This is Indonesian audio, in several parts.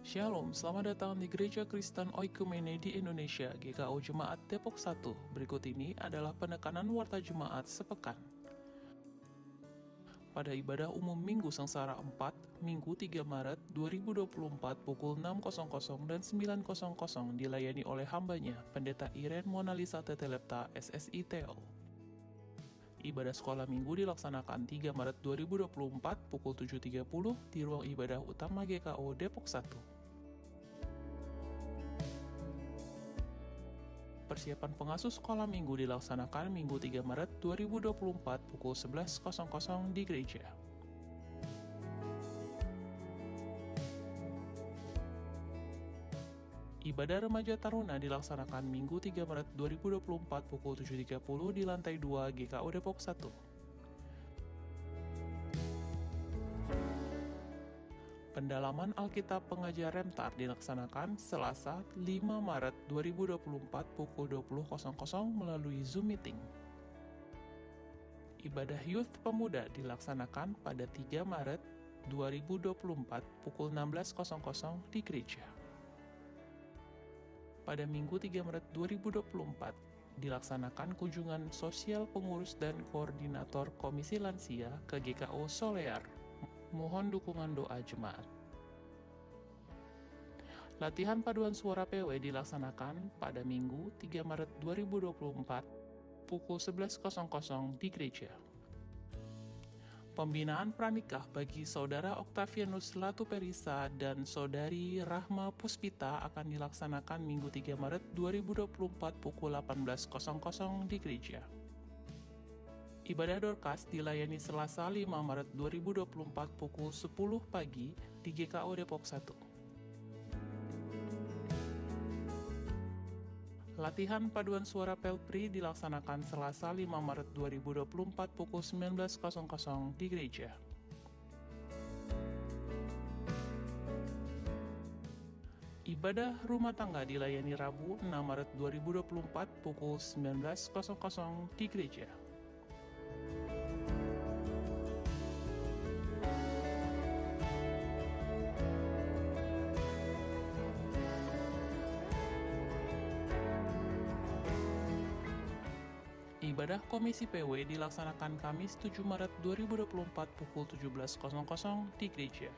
Shalom, selamat datang di Gereja Kristen Oikumene di Indonesia, GKO Jemaat Depok 1. Berikut ini adalah penekanan warta Jemaat sepekan. Pada ibadah umum Minggu Sengsara 4, Minggu 3 Maret 2024 pukul 6.00 dan 9.00 dilayani oleh hambanya, Pendeta Iren Monalisa Tetelepta, SSI TO. Ibadah sekolah minggu dilaksanakan 3 Maret 2024 pukul 7.30 di ruang ibadah utama GKO Depok 1. Persiapan pengasuh sekolah minggu dilaksanakan Minggu 3 Maret 2024 pukul 11.00 di gereja. Ibadah remaja taruna dilaksanakan Minggu 3 Maret 2024 pukul 7.30 di lantai 2 GKO Depok 1. Pendalaman Alkitab Pengajar Remtar dilaksanakan Selasa 5 Maret 2024 pukul 20.00 melalui Zoom Meeting. Ibadah Youth Pemuda dilaksanakan pada 3 Maret 2024 pukul 16.00 di gereja. Pada Minggu 3 Maret 2024 dilaksanakan kunjungan sosial pengurus dan koordinator Komisi Lansia ke GKO Solear. Mohon dukungan doa jemaat. Latihan paduan suara PW dilaksanakan pada Minggu 3 Maret 2024 pukul 11.00 di gereja. Pembinaan pranikah bagi Saudara Octavianus Latuperisa dan Saudari Rahma Puspita akan dilaksanakan Minggu 3 Maret 2024 pukul 18.00 di gereja. Ibadah Dorcas dilayani Selasa 5 Maret 2024 pukul 10 pagi di GKO Depok 1. Latihan paduan suara Pelpri dilaksanakan Selasa 5 Maret 2024 pukul 19.00 di gereja. Ibadah rumah tangga dilayani Rabu 6 Maret 2024 pukul 19.00 di gereja. Ibadah Komisi PW dilaksanakan Kamis 7 Maret 2024 pukul 17.00 di gereja.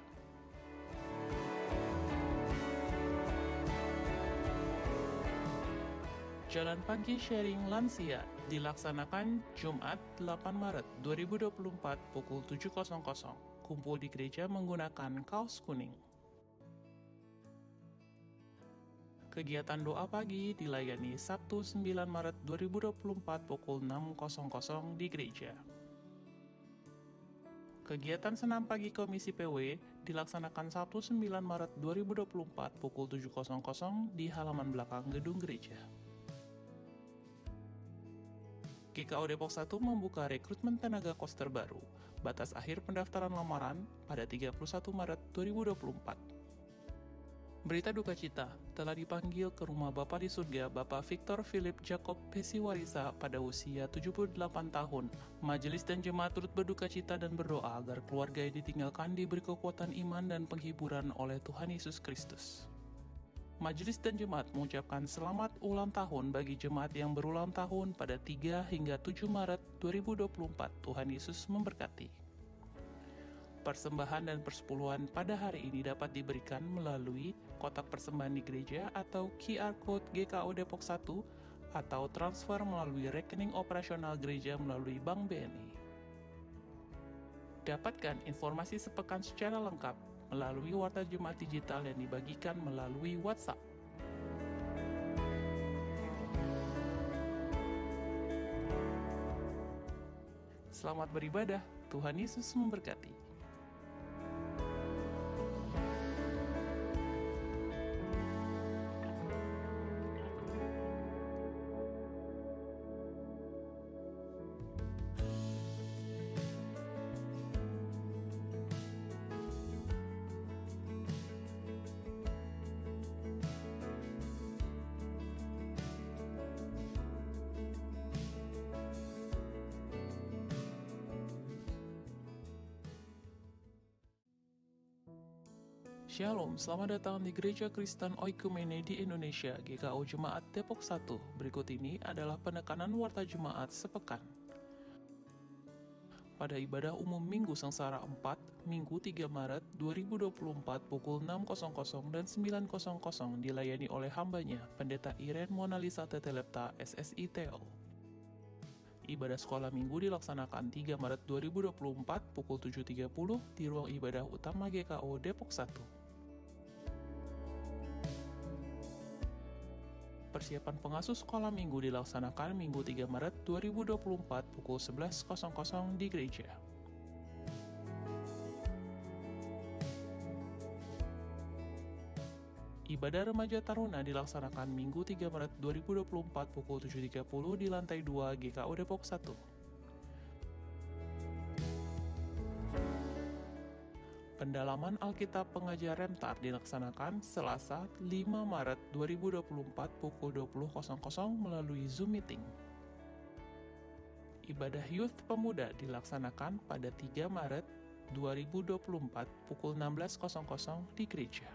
Jalan Pagi Sharing Lansia dilaksanakan Jumat 8 Maret 2024 pukul 7.00. Kumpul di gereja menggunakan kaos kuning. Kegiatan doa pagi dilayani Sabtu 9 Maret 2024 pukul 6.00 di gereja. Kegiatan senam pagi Komisi PW dilaksanakan Sabtu 9 Maret 2024 pukul 7.00 di halaman belakang gedung gereja. GKO Depok 1 membuka rekrutmen tenaga kos terbaru. Batas akhir pendaftaran lamaran pada 31 Maret 2024. Berita duka cita, telah dipanggil ke rumah Bapa di surga Bapak Victor Philip Jacob Pesiwarisa pada usia 78 tahun. Majelis dan jemaat turut berduka cita dan berdoa agar keluarga yang ditinggalkan diberi kekuatan iman dan penghiburan oleh Tuhan Yesus Kristus. Majelis dan jemaat mengucapkan selamat ulang tahun bagi jemaat yang berulang tahun pada 3 hingga 7 Maret 2024. Tuhan Yesus memberkati. Persembahan dan persepuluhan pada hari ini dapat diberikan melalui kotak persembahan di gereja atau QR Code GKO Depok 1 atau transfer melalui rekening operasional gereja melalui Bank BNI. Dapatkan informasi sepekan secara lengkap melalui warta jemaat digital yang dibagikan melalui WhatsApp. Selamat beribadah, Tuhan Yesus memberkati. Shalom, selamat datang di Gereja Kristen Oikumene di Indonesia, GKO Jemaat Depok 1. Berikut ini adalah penekanan warta Jemaat sepekan. Pada ibadah umum Minggu Sengsara 4, Minggu 3 Maret 2024 pukul 6.00 dan 9.00 dilayani oleh hambanya, Pendeta Iren Monalisa Tetelepta, SSI Teo. Ibadah sekolah minggu dilaksanakan 3 Maret 2024 pukul 7.30 di ruang ibadah utama GKO Depok 1. Persiapan pengasuh sekolah minggu dilaksanakan Minggu 3 Maret 2024 pukul 11.00 di gereja. Ibadah remaja taruna dilaksanakan Minggu 3 Maret 2024 pukul 7.30 di lantai 2 GKO Depok 1. Pendalaman Alkitab Pengajar Remtar dilaksanakan Selasa 5 Maret 2024 pukul 20.00 melalui Zoom Meeting. Ibadah Youth Pemuda dilaksanakan pada 3 Maret 2024 pukul 16.00 di gereja.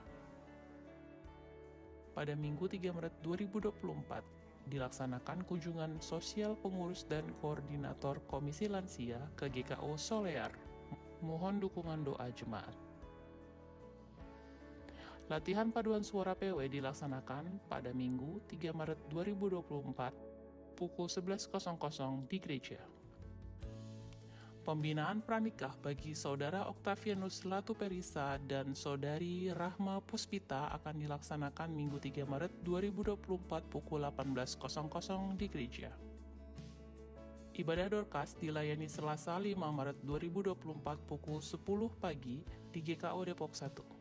Pada Minggu 3 Maret 2024 dilaksanakan kunjungan sosial pengurus dan koordinator Komisi Lansia ke GKO Solear. Mohon dukungan doa jemaat. Latihan paduan suara PW dilaksanakan pada Minggu 3 Maret 2024 pukul 11.00 di gereja. Pembinaan pranikah bagi Saudara Octavianus Latuperisa dan Saudari Rahma Puspita akan dilaksanakan Minggu 3 Maret 2024 pukul 18.00 di gereja. Ibadah Dorcas dilayani Selasa 5 Maret 2024 pukul 10 pagi di GKO Depok 1.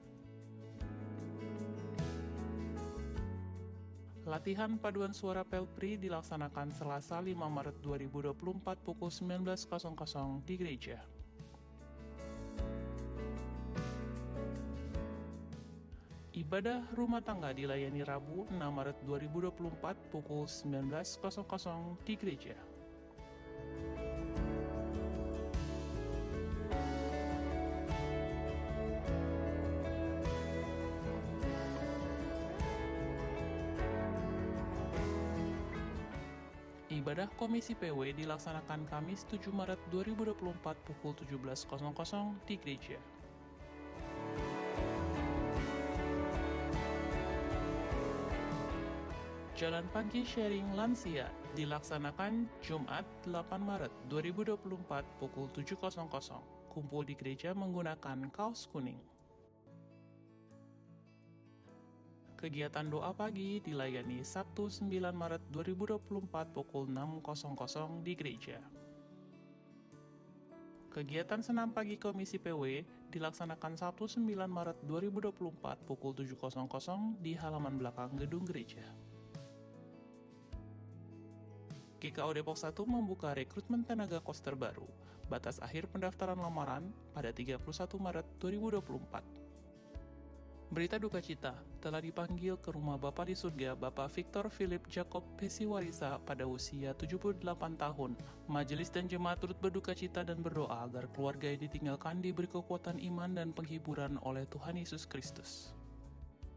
Latihan paduan suara Pelpri dilaksanakan Selasa 5 Maret 2024 pukul 19.00 di gereja. Ibadah rumah tangga dilayani Rabu 6 Maret 2024 pukul 19.00 di gereja. Ibadah Komisi PW dilaksanakan Kamis 7 Maret 2024 pukul 17.00 di gereja. Jalan Pagi Sharing Lansia dilaksanakan Jumat 8 Maret 2024 pukul 7.00. Kumpul di gereja menggunakan kaos kuning. Kegiatan doa pagi dilayani Sabtu 9 Maret 2024 pukul 6.00 di gereja. Kegiatan senam pagi Komisi PW dilaksanakan Sabtu 9 Maret 2024 pukul 7.00 di halaman belakang gedung gereja. GKO Depok 1 membuka rekrutmen tenaga kos terbaru. Batas akhir pendaftaran lamaran pada 31 Maret 2024. Berita duka cita, telah dipanggil ke rumah Bapa di surga Bapak Victor Philip Jacob Pesiwarisa pada usia 78 tahun. Majelis dan jemaat turut berduka cita dan berdoa agar keluarga yang ditinggalkan diberi kekuatan iman dan penghiburan oleh Tuhan Yesus Kristus.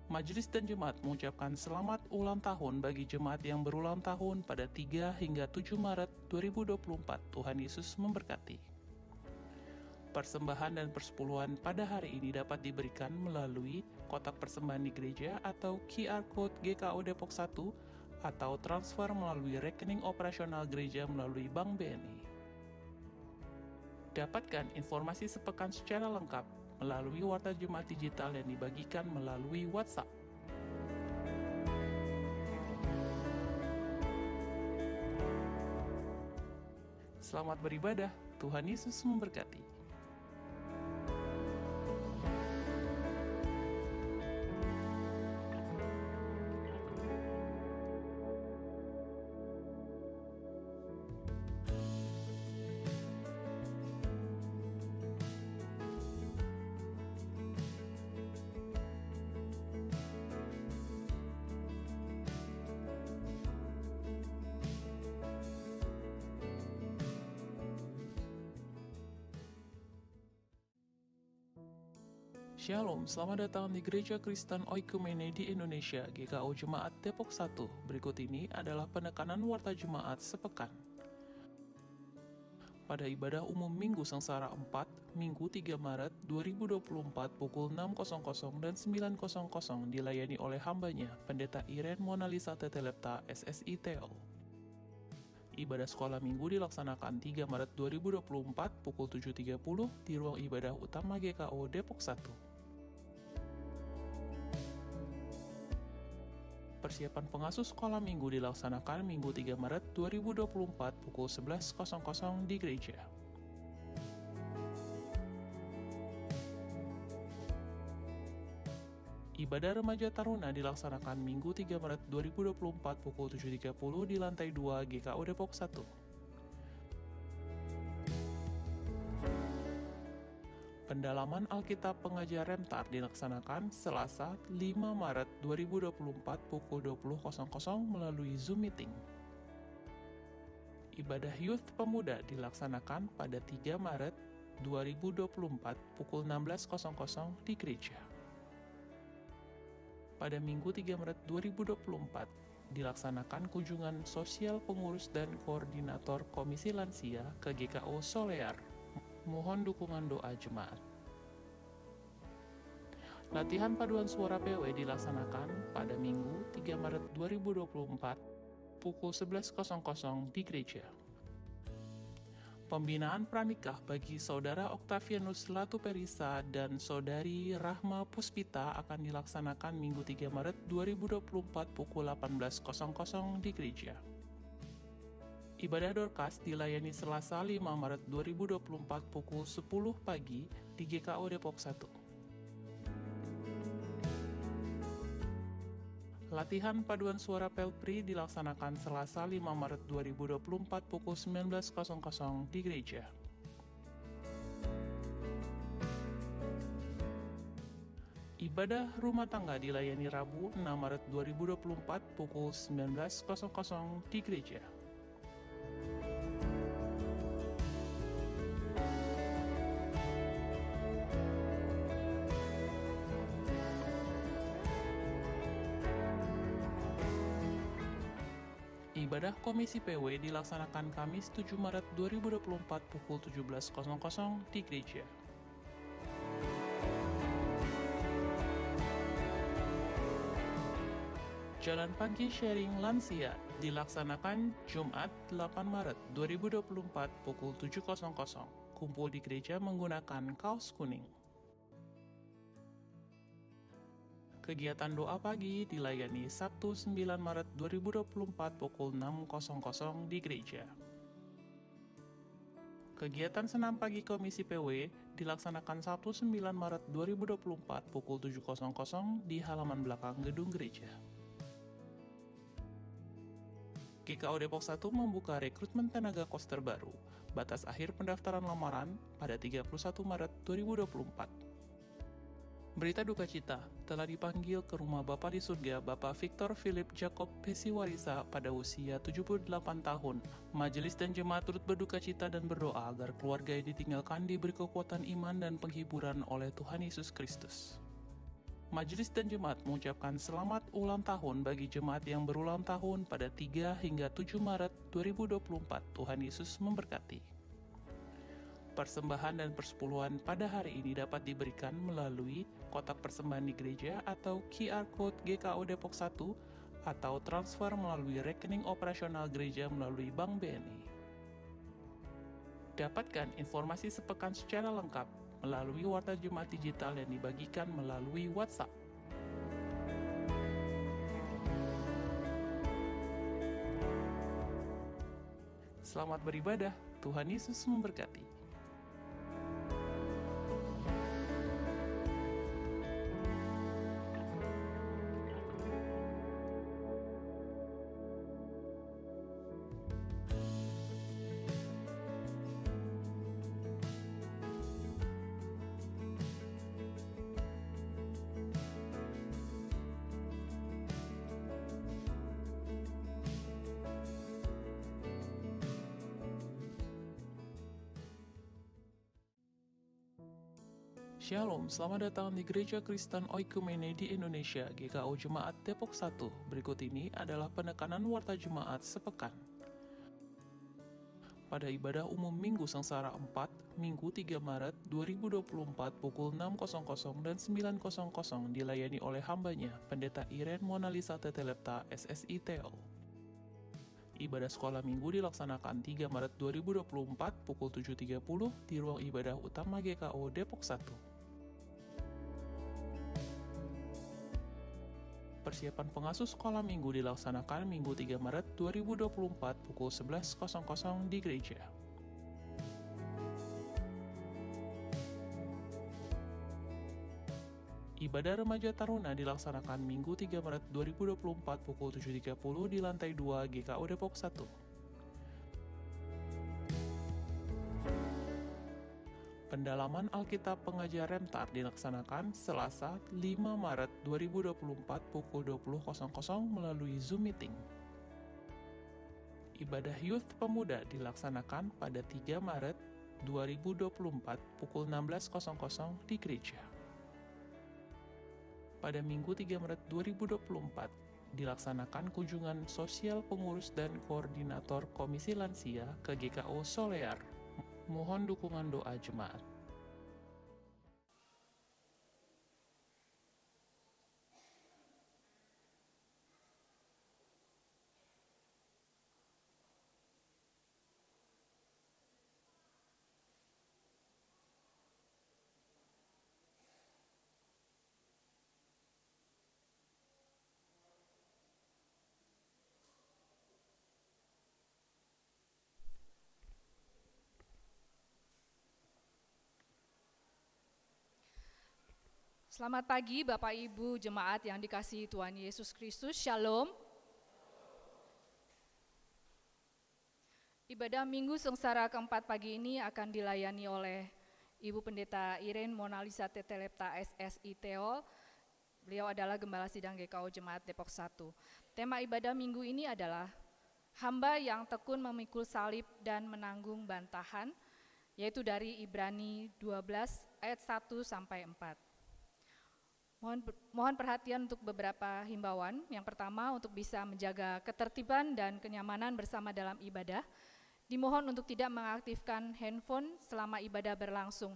Majelis dan jemaat mengucapkan selamat ulang tahun bagi jemaat yang berulang tahun pada 3 hingga 7 Maret 2024. Tuhan Yesus memberkati. Persembahan dan persepuluhan pada hari ini dapat diberikan melalui kotak persembahan di gereja atau QR Code GKO Depok 1 atau transfer melalui rekening operasional gereja melalui Bank BNI. Dapatkan informasi sepekan secara lengkap melalui warta jemaat digital yang dibagikan melalui WhatsApp. Selamat beribadah, Tuhan Yesus memberkati. Shalom, selamat datang di Gereja Kristen Oikumene di Indonesia, GKO Jemaat Depok 1. Berikut ini adalah penekanan warta jemaat sepekan. Pada ibadah umum Minggu Sengsara 4, Minggu 3 Maret 2024 pukul 6.00 dan 9.00 dilayani oleh hambanya, Pendeta Iren Monalisa Tetelepta, SSI Teo. Ibadah sekolah minggu dilaksanakan 3 Maret 2024 pukul 7.30 di ruang ibadah utama GKO Depok 1. Persiapan pengasuh sekolah minggu dilaksanakan Minggu 3 Maret 2024 pukul 11.00 di gereja. Ibadah remaja taruna dilaksanakan Minggu 3 Maret 2024 pukul 7.30 di lantai 2 GKO Depok 1. Pendalaman Alkitab Pengajar Remtar dilaksanakan Selasa 5 Maret 2024 pukul 20.00 melalui Zoom Meeting. Ibadah Youth Pemuda dilaksanakan pada 3 Maret 2024 pukul 16.00 di gereja. Pada Minggu 3 Maret 2024 dilaksanakan kunjungan sosial pengurus dan koordinator Komisi Lansia ke GKO Solear. Mohon dukungan doa jemaat. Latihan paduan suara PW dilaksanakan pada Minggu 3 Maret 2024 pukul 11.00 di gereja. Pembinaan pranikah bagi Saudara Octavianus Latuperisa dan Saudari Rahma Puspita akan dilaksanakan Minggu 3 Maret 2024 pukul 18.00 di gereja. Ibadah Dorcas dilayani Selasa 5 Maret 2024 pukul 10 pagi di GKO Depok 1. Latihan paduan suara Pelpri dilaksanakan Selasa 5 Maret 2024 pukul 19.00 di gereja. Ibadah rumah tangga dilayani Rabu 6 Maret 2024 pukul 19.00 di gereja. Ibadah Komisi PW dilaksanakan Kamis 7 Maret 2024 pukul 17.00 di gereja. Jalan Pagi Sharing Lansia dilaksanakan Jumat 8 Maret 2024 pukul 7.00. Kumpul di gereja menggunakan kaos kuning. Kegiatan doa pagi dilayani Sabtu 9 Maret 2024 pukul 6.00 di gereja. Kegiatan senam pagi Komisi PW dilaksanakan Sabtu 9 Maret 2024 pukul 7.00 di halaman belakang gedung gereja. GKO Depok 1 membuka rekrutmen tenaga kos terbaru. Batas akhir pendaftaran lamaran pada 31 Maret 2024. Berita duka cita, telah dipanggil ke rumah Bapa di surga Bapak Victor Philip Jacob Pesiwarisa pada usia 78 tahun. Majelis dan jemaat turut berduka cita dan berdoa agar keluarga yang ditinggalkan diberi kekuatan iman dan penghiburan oleh Tuhan Yesus Kristus. Majelis dan jemaat mengucapkan selamat ulang tahun bagi jemaat yang berulang tahun pada 3 hingga 7 Maret 2024. Tuhan Yesus memberkati. Persembahan dan persepuluhan pada hari ini dapat diberikan melalui kotak persembahan di gereja atau QR Code GKO Depok 1 atau transfer melalui rekening operasional gereja melalui Bank BNI. Dapatkan informasi sepekan secara lengkap melalui warta jemaat digital yang dibagikan melalui WhatsApp. Selamat beribadah, Tuhan Yesus memberkati. Shalom, selamat datang di Gereja Kristen Oikumene di Indonesia, GKO Jemaat Depok 1. Berikut ini adalah penekanan warta jemaat sepekan. Pada ibadah umum Minggu Sengsara 4, Minggu 3 Maret 2024 pukul 6.00 dan 9.00 dilayani oleh hambanya, Pendeta Iren Monalisa Tetelepta, SSI Teol. Ibadah sekolah minggu dilaksanakan 3 Maret 2024 pukul 7.30 di ruang ibadah utama GKO Depok 1. Persiapan pengasuh sekolah minggu dilaksanakan Minggu 3 Maret 2024 pukul 11.00 di gereja. Ibadah remaja taruna dilaksanakan Minggu 3 Maret 2024 pukul 7.30 di lantai 2 GKO Depok 1. Pendalaman Alkitab Pengajar Remtar dilaksanakan Selasa 5 Maret 2024 pukul 20.00 melalui Zoom Meeting. Ibadah Youth Pemuda dilaksanakan pada 3 Maret 2024 pukul 16.00 di gereja. Pada Minggu 3 Maret 2024 dilaksanakan kunjungan sosial pengurus dan koordinator Komisi Lansia ke GKO Solear. Mohon dukungan doa jemaat. Selamat pagi Bapak Ibu Jemaat yang dikasihi Tuhan Yesus Kristus, Shalom. Ibadah Minggu Sengsara keempat pagi ini akan dilayani oleh Ibu Pendeta Iren Monalisa Tetelepta SSI Teol. Beliau adalah Gembala Sidang GKO Jemaat Depok 1. Tema ibadah minggu ini adalah hamba yang tekun memikul salib dan menanggung bantahan, yaitu dari Ibrani 12 ayat 1 sampai 4. Mohon perhatian untuk beberapa himbauan. Yang pertama, untuk bisa menjaga ketertiban dan kenyamanan bersama dalam ibadah, dimohon untuk tidak mengaktifkan handphone selama ibadah berlangsung.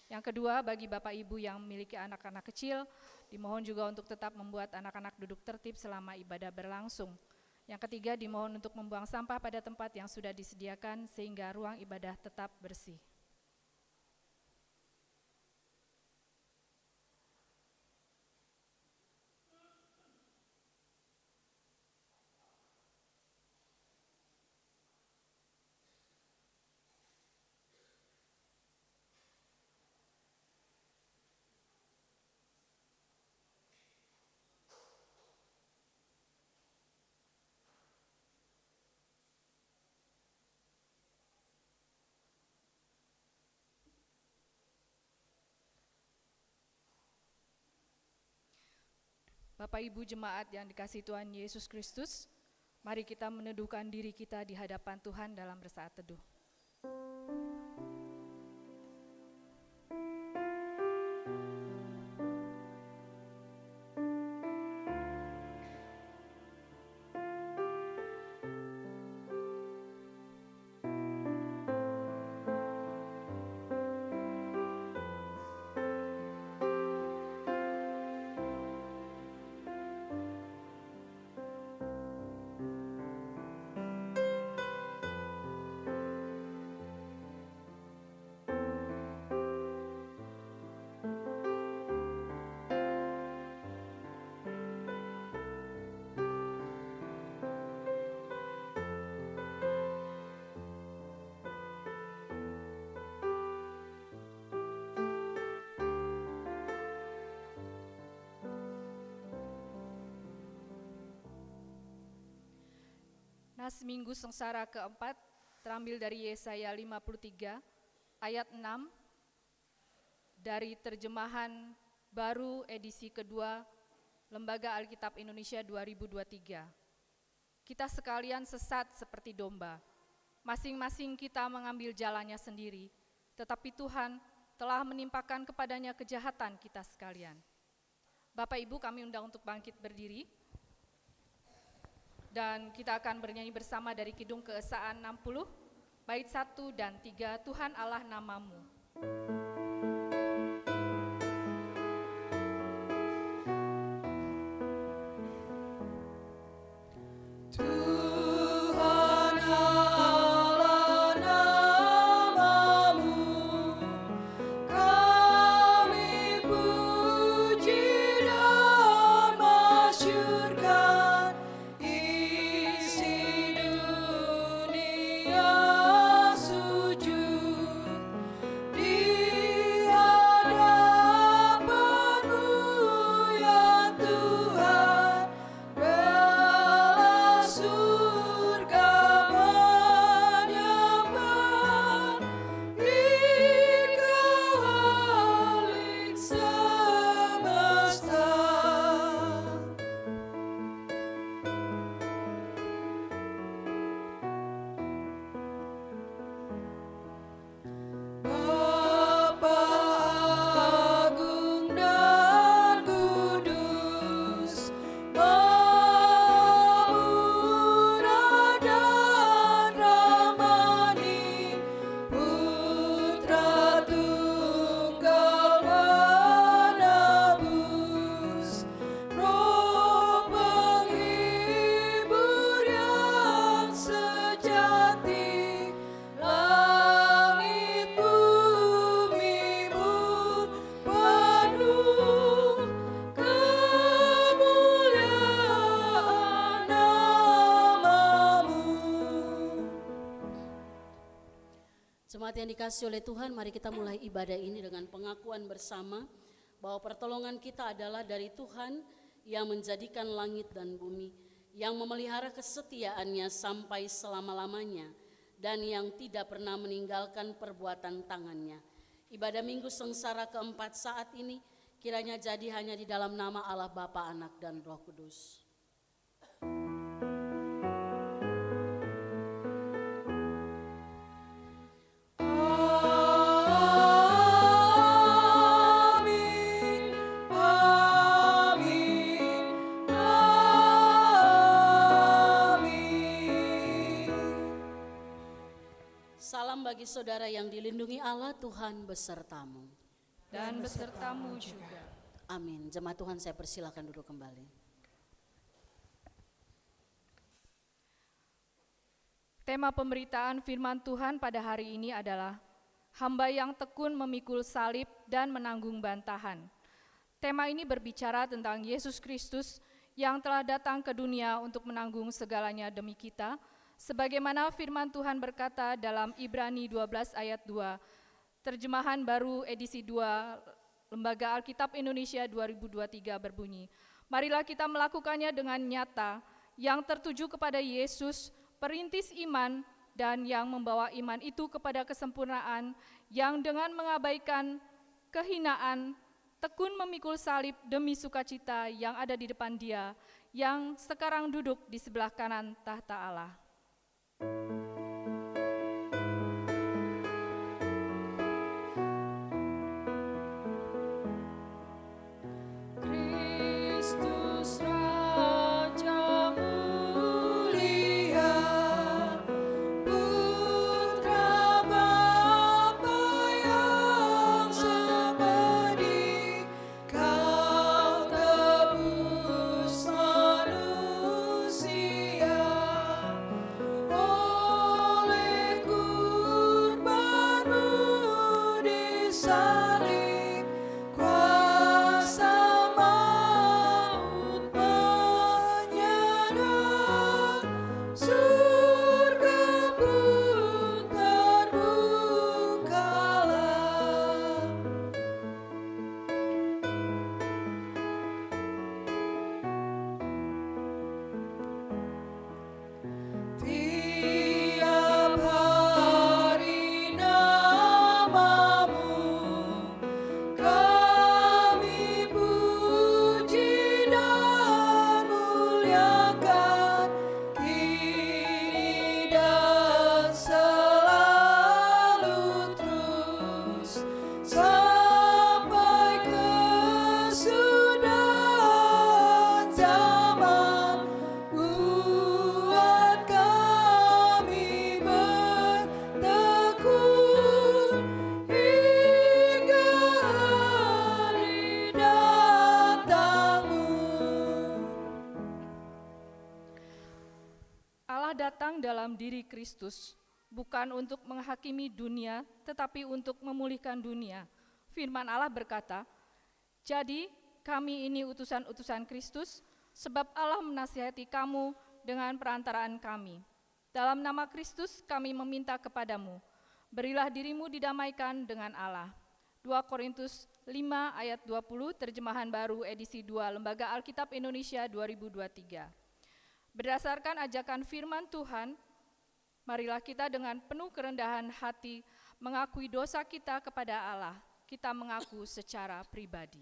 Yang kedua, bagi Bapak Ibu yang memiliki anak-anak kecil, dimohon juga untuk tetap membuat anak-anak duduk tertib selama ibadah berlangsung. Yang ketiga, dimohon untuk membuang sampah pada tempat yang sudah disediakan sehingga ruang ibadah tetap bersih. Bapak Ibu Jemaat yang dikasihi Tuhan Yesus Kristus, mari kita meneduhkan diri kita di hadapan Tuhan dalam bersaat teduh. Nas Minggu Sengsara keempat terambil dari Yesaya 53 ayat 6 dari terjemahan baru edisi kedua Lembaga Alkitab Indonesia 2023. Kita sekalian sesat seperti domba, masing-masing kita mengambil jalannya sendiri, tetapi Tuhan telah menimpakan kepadanya kejahatan kita sekalian. Bapak Ibu, kami undang untuk bangkit berdiri. Dan kita akan bernyanyi bersama dari Kidung Keesaan 60, bait 1 dan 3, Tuhan Allah namamu. Jemaat yang dikasihi oleh Tuhan, mari kita mulai ibadah ini dengan pengakuan bersama bahwa pertolongan kita adalah dari Tuhan yang menjadikan langit dan bumi, yang memelihara kesetiaannya sampai selama-lamanya, dan yang tidak pernah meninggalkan perbuatan tangannya. Ibadah Minggu Sengsara keempat saat ini kiranya jadi hanya di dalam nama Allah Bapa, Anak, dan Roh Kudus. Salam bagi saudara yang dilindungi Allah, Tuhan besertamu. Dan besertamu juga. Amin. Jemaat Tuhan, saya persilakan duduk kembali. Tema pemberitaan firman Tuhan pada hari ini adalah hamba yang tekun memikul salib dan menanggung bantahan. Tema ini berbicara tentang Yesus Kristus yang telah datang ke dunia untuk menanggung segalanya demi kita, sebagaimana firman Tuhan berkata dalam Ibrani 12 ayat 2, terjemahan baru edisi 2, Lembaga Alkitab Indonesia 2023 berbunyi, marilah kita melakukannya dengan nyata, yang tertuju kepada Yesus, perintis iman, dan yang membawa iman itu kepada kesempurnaan, yang dengan mengabaikan kehinaan, tekun memikul salib demi sukacita yang ada di depan Dia, yang sekarang duduk di sebelah kanan tahta Allah. Kristus Raja mulia, Putra Bapa yang semedi, Kau tebus manusia. Oh Allah datang dalam diri Kristus, bukan untuk menghakimi dunia, tetapi untuk memulihkan dunia. Firman Allah berkata, "Jadi kami ini utusan-utusan Kristus, sebab Allah menasihati kamu dengan perantaraan kami. Dalam nama Kristus kami meminta kepadamu, berilah dirimu didamaikan dengan Allah." 2 Korintus 5 ayat 20, terjemahan baru edisi 2, Lembaga Alkitab Indonesia 2023. Berdasarkan ajakan firman Tuhan, marilah kita dengan penuh kerendahan hati mengakui dosa kita kepada Allah. Kita mengaku secara pribadi.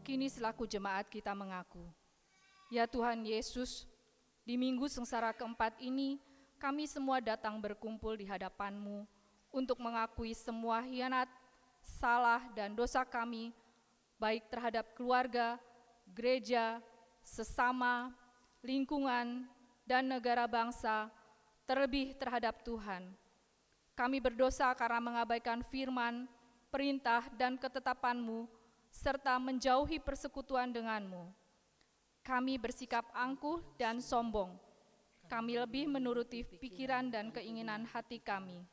Kini selaku jemaat kita mengaku, ya Tuhan Yesus, di minggu sengsara keempat ini, kami semua datang berkumpul di hadapan-Mu untuk mengakui semua hianat, salah, dan dosa kami, baik terhadap keluarga, gereja, sesama, lingkungan, dan negara bangsa, terlebih terhadap Tuhan. Kami berdosa karena mengabaikan firman, perintah, dan ketetapan-Mu, serta menjauhi persekutuan denganmu. Kami bersikap angkuh dan sombong. Kami lebih menuruti pikiran dan keinginan hati kami.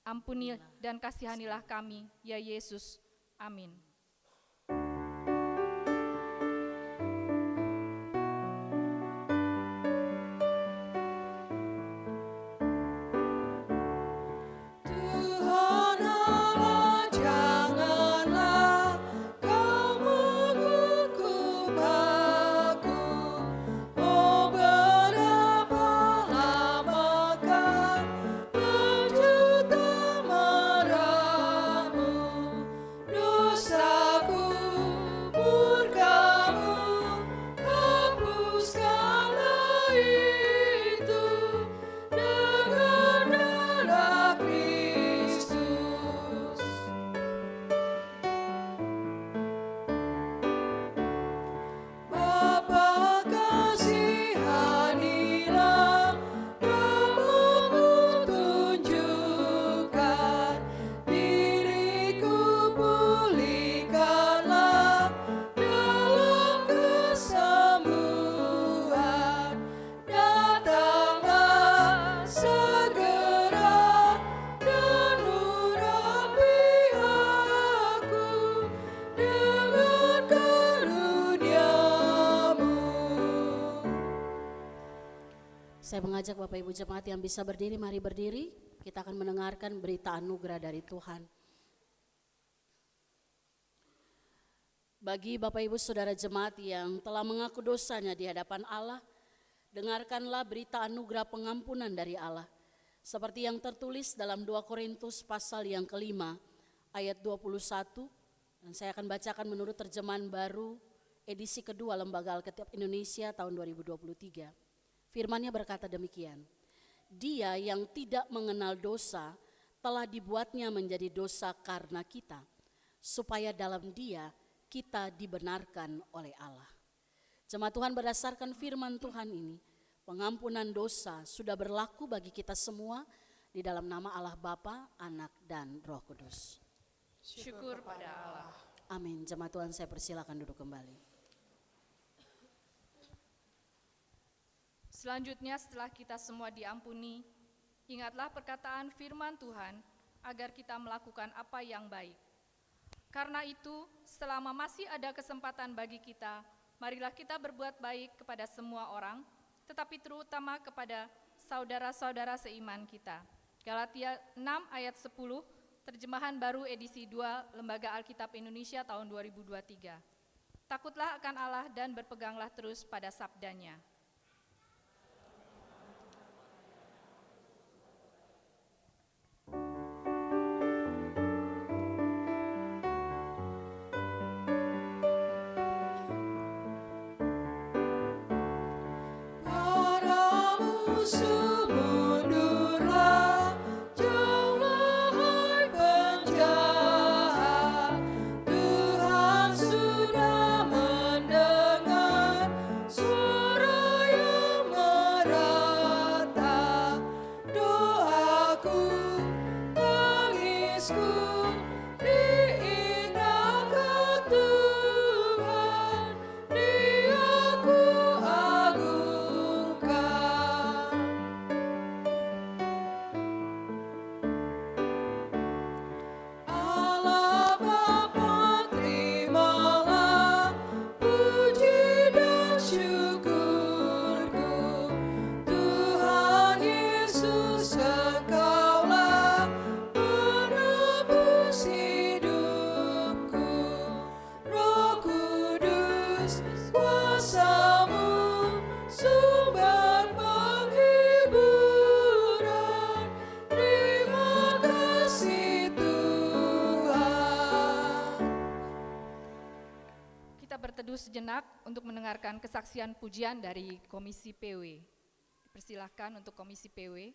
Ampuni dan kasihanilah kami, ya Yesus. Amin. Saya mengajak Bapak Ibu Jemaat yang bisa berdiri, mari berdiri. Kita akan mendengarkan berita anugerah dari Tuhan. Bagi Bapak Ibu Saudara Jemaat yang telah mengaku dosanya di hadapan Allah, dengarkanlah berita anugerah pengampunan dari Allah. Seperti yang tertulis dalam 2 Korintus pasal yang kelima, ayat 21. Dan saya akan bacakan menurut terjemahan baru edisi kedua Lembaga Alkitab Indonesia tahun 2023. Firman-Nya berkata demikian, Dia yang tidak mengenal dosa telah dibuatnya menjadi dosa karena kita, supaya dalam Dia kita dibenarkan oleh Allah. Jemaat Tuhan, berdasarkan firman Tuhan ini, pengampunan dosa sudah berlaku bagi kita semua di dalam nama Allah Bapa, Anak, dan Roh Kudus. Syukur pada Allah. Amin. Jemaat Tuhan, saya persilakan duduk kembali. Selanjutnya, setelah kita semua diampuni, ingatlah perkataan firman Tuhan agar kita melakukan apa yang baik. Karena itu, selama masih ada kesempatan bagi kita, marilah kita berbuat baik kepada semua orang, tetapi terutama kepada saudara-saudara seiman kita. Galatia 6 ayat 10, terjemahan baru edisi 2 Lembaga Alkitab Indonesia tahun 2023. Takutlah akan Allah dan berpeganglah terus pada sabdanya. Yesusku, diingatkan Tuhan, Dia ku agungkan. Allah Bapa, terimalah puji dan syukurku. Tuhan Yesus, Engkaulah penebus hidupku. Roh Kudus, kuasa-Mu, sumber penghiburan. Terima kasih Tuhan. Kita berteduh sejenak untuk mendengarkan kesaksian pujian dari Komisi PW. Persilahkan untuk Komisi PW.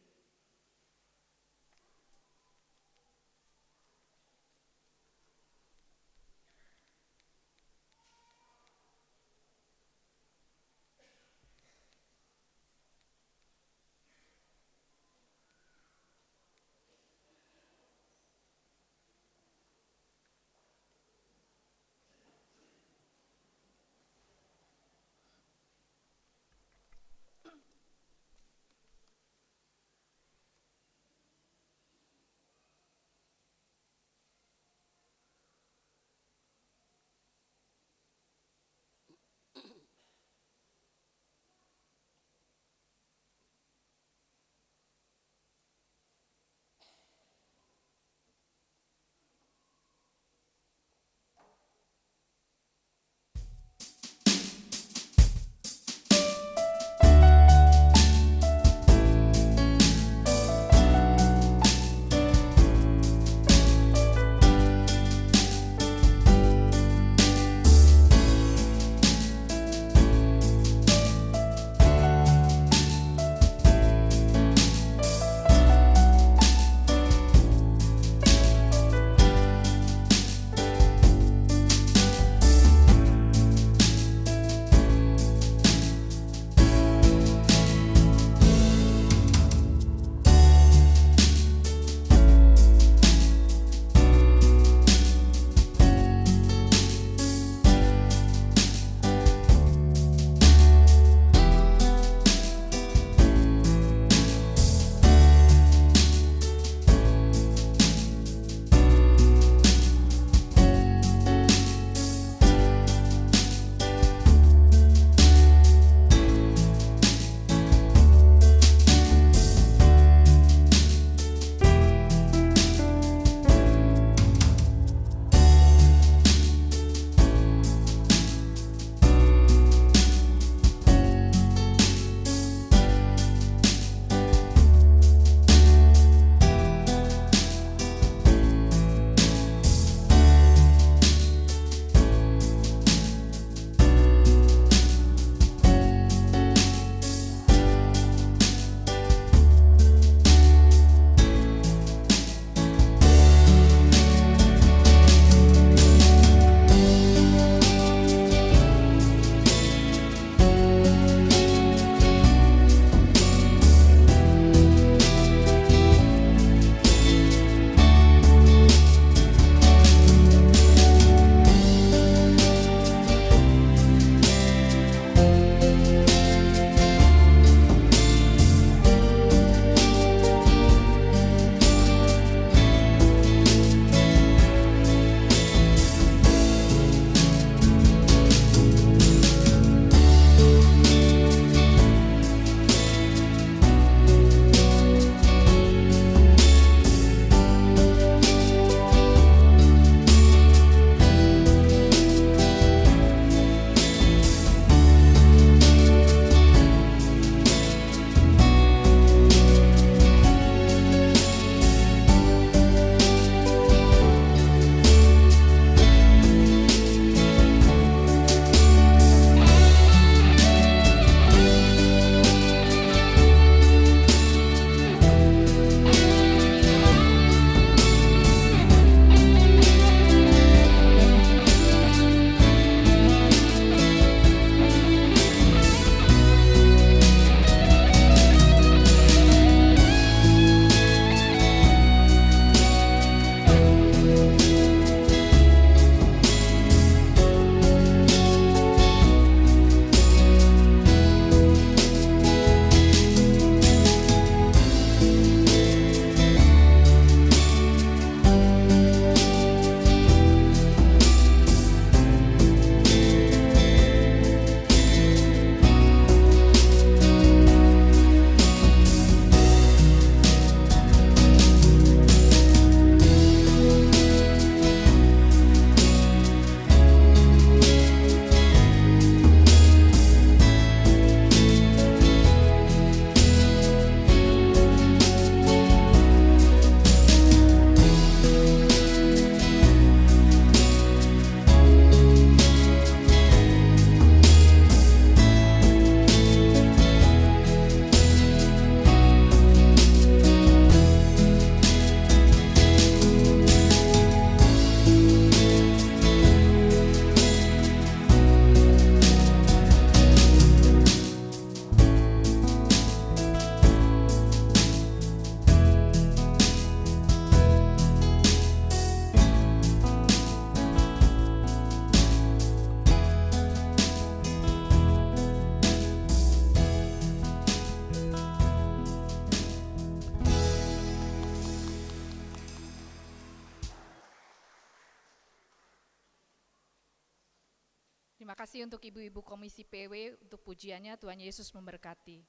Terima kasih untuk ibu-ibu Komisi PW untuk pujiannya. Tuhan Yesus memberkati.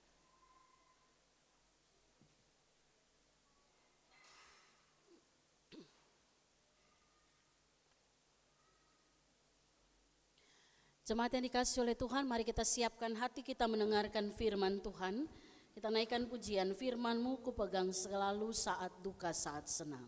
Jemaat yang dikasihi oleh Tuhan, mari kita siapkan hati kita mendengarkan firman Tuhan. Kita naikkan pujian, firman-Mu ku pegang selalu saat duka saat senang.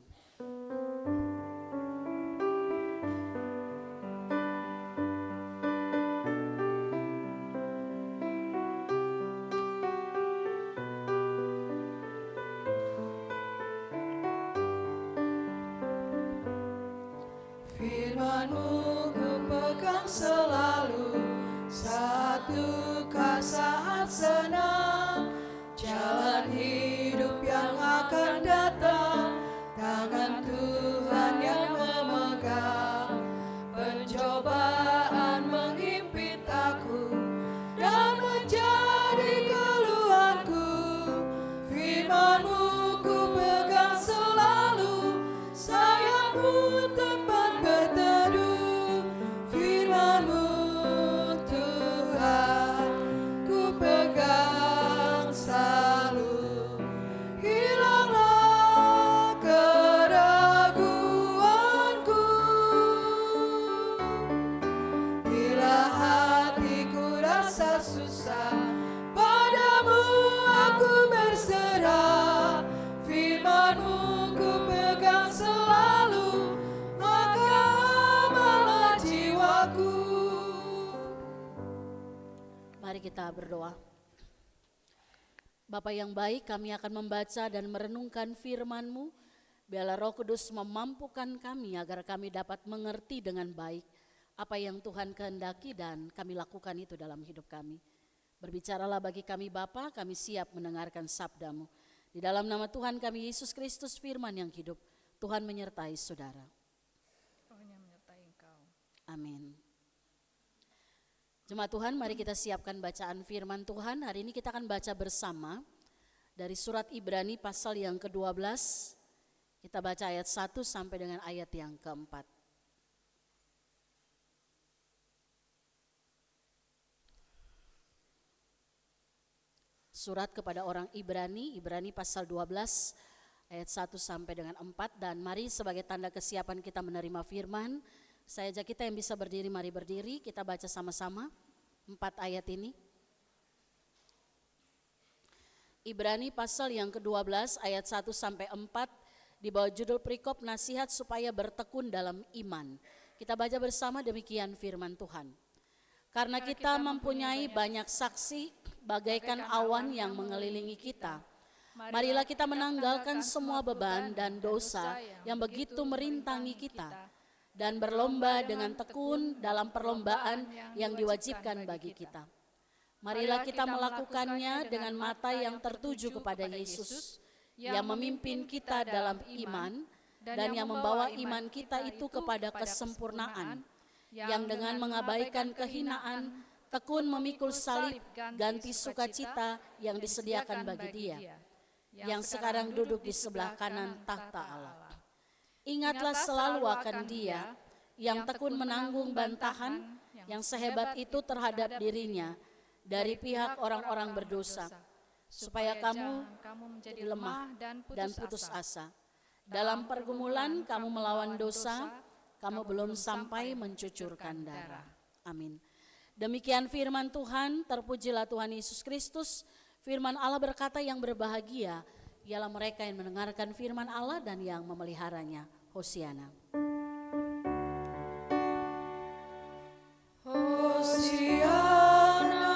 Firman-Mu ku pegang selalu, saat duka saat senang. Jalan hidup yang akan datang, tangan Tuhan yang memegang. Pencobaan menghimpit aku dan menjadi keluhanku. Firman-Mu ku pegang selalu, sayapmu tempat berteduh. Firman-Mu Tuhan ku pegang selalu. Hilanglah keraguanku, bila hatiku rasa susah, padamu aku berserah. Firman-Mu ku pegang selalu, maka amanlah jiwaku. Mari kita berdoa. Bapa yang baik, kami akan membaca dan merenungkan firman-Mu. Biarlah Roh Kudus memampukan kami agar kami dapat mengerti dengan baik apa yang Tuhan kehendaki dan kami lakukan itu dalam hidup kami. Berbicaralah bagi kami Bapa, kami siap mendengarkan sabda-Mu. Di dalam nama Tuhan kami Yesus Kristus, firman yang hidup, Tuhan menyertai saudara. Rohnya menyertai engkau. Amin. Jemaat Tuhan, mari kita siapkan bacaan firman Tuhan. Hari ini kita akan baca bersama dari surat Ibrani pasal yang ke-12. Kita baca ayat 1 sampai dengan ayat yang ke-4. Surat kepada orang Ibrani, Ibrani pasal 12 ayat 1 sampai dengan 4. Dan mari sebagai tanda kesiapan kita menerima firman, saya ajak kita yang bisa berdiri, mari berdiri, kita baca sama-sama 4 ayat ini. Ibrani pasal yang ke-12 ayat 1 sampai 4 di bawah judul perikop nasihat supaya bertekun dalam iman. Kita baca bersama demikian firman Tuhan. Karena kita mempunyai banyak saksi bagaikan awan yang mengelilingi kita. Marilah kita menanggalkan semua beban dan dosa yang begitu merintangi kita, dan berlomba dengan tekun dalam perlombaan yang diwajibkan bagi kita. Marilah kita melakukannya dengan mata yang tertuju kepada Yesus, yang memimpin kita dalam iman, dan yang membawa iman kita itu kepada kesempurnaan, yang dengan mengabaikan kehinaan, tekun memikul salib, ganti sukacita yang disediakan bagi Dia, yang sekarang duduk di sebelah kanan tahta Allah. Ingatlah selalu akan Dia yang tekun menanggung bantahan yang sehebat itu terhadap dirinya dari pihak orang-orang berdosa, supaya kamu menjadi lemah dan putus asa. Dalam pergumulan kamu melawan dosa, kamu belum sampai mencucurkan darah. Amin. Demikian firman Tuhan, terpujilah Tuhan Yesus Kristus. Firman Allah berkata, yang berbahagia ialah mereka yang mendengarkan firman Allah dan yang memeliharanya. Hosiana. Hosiana,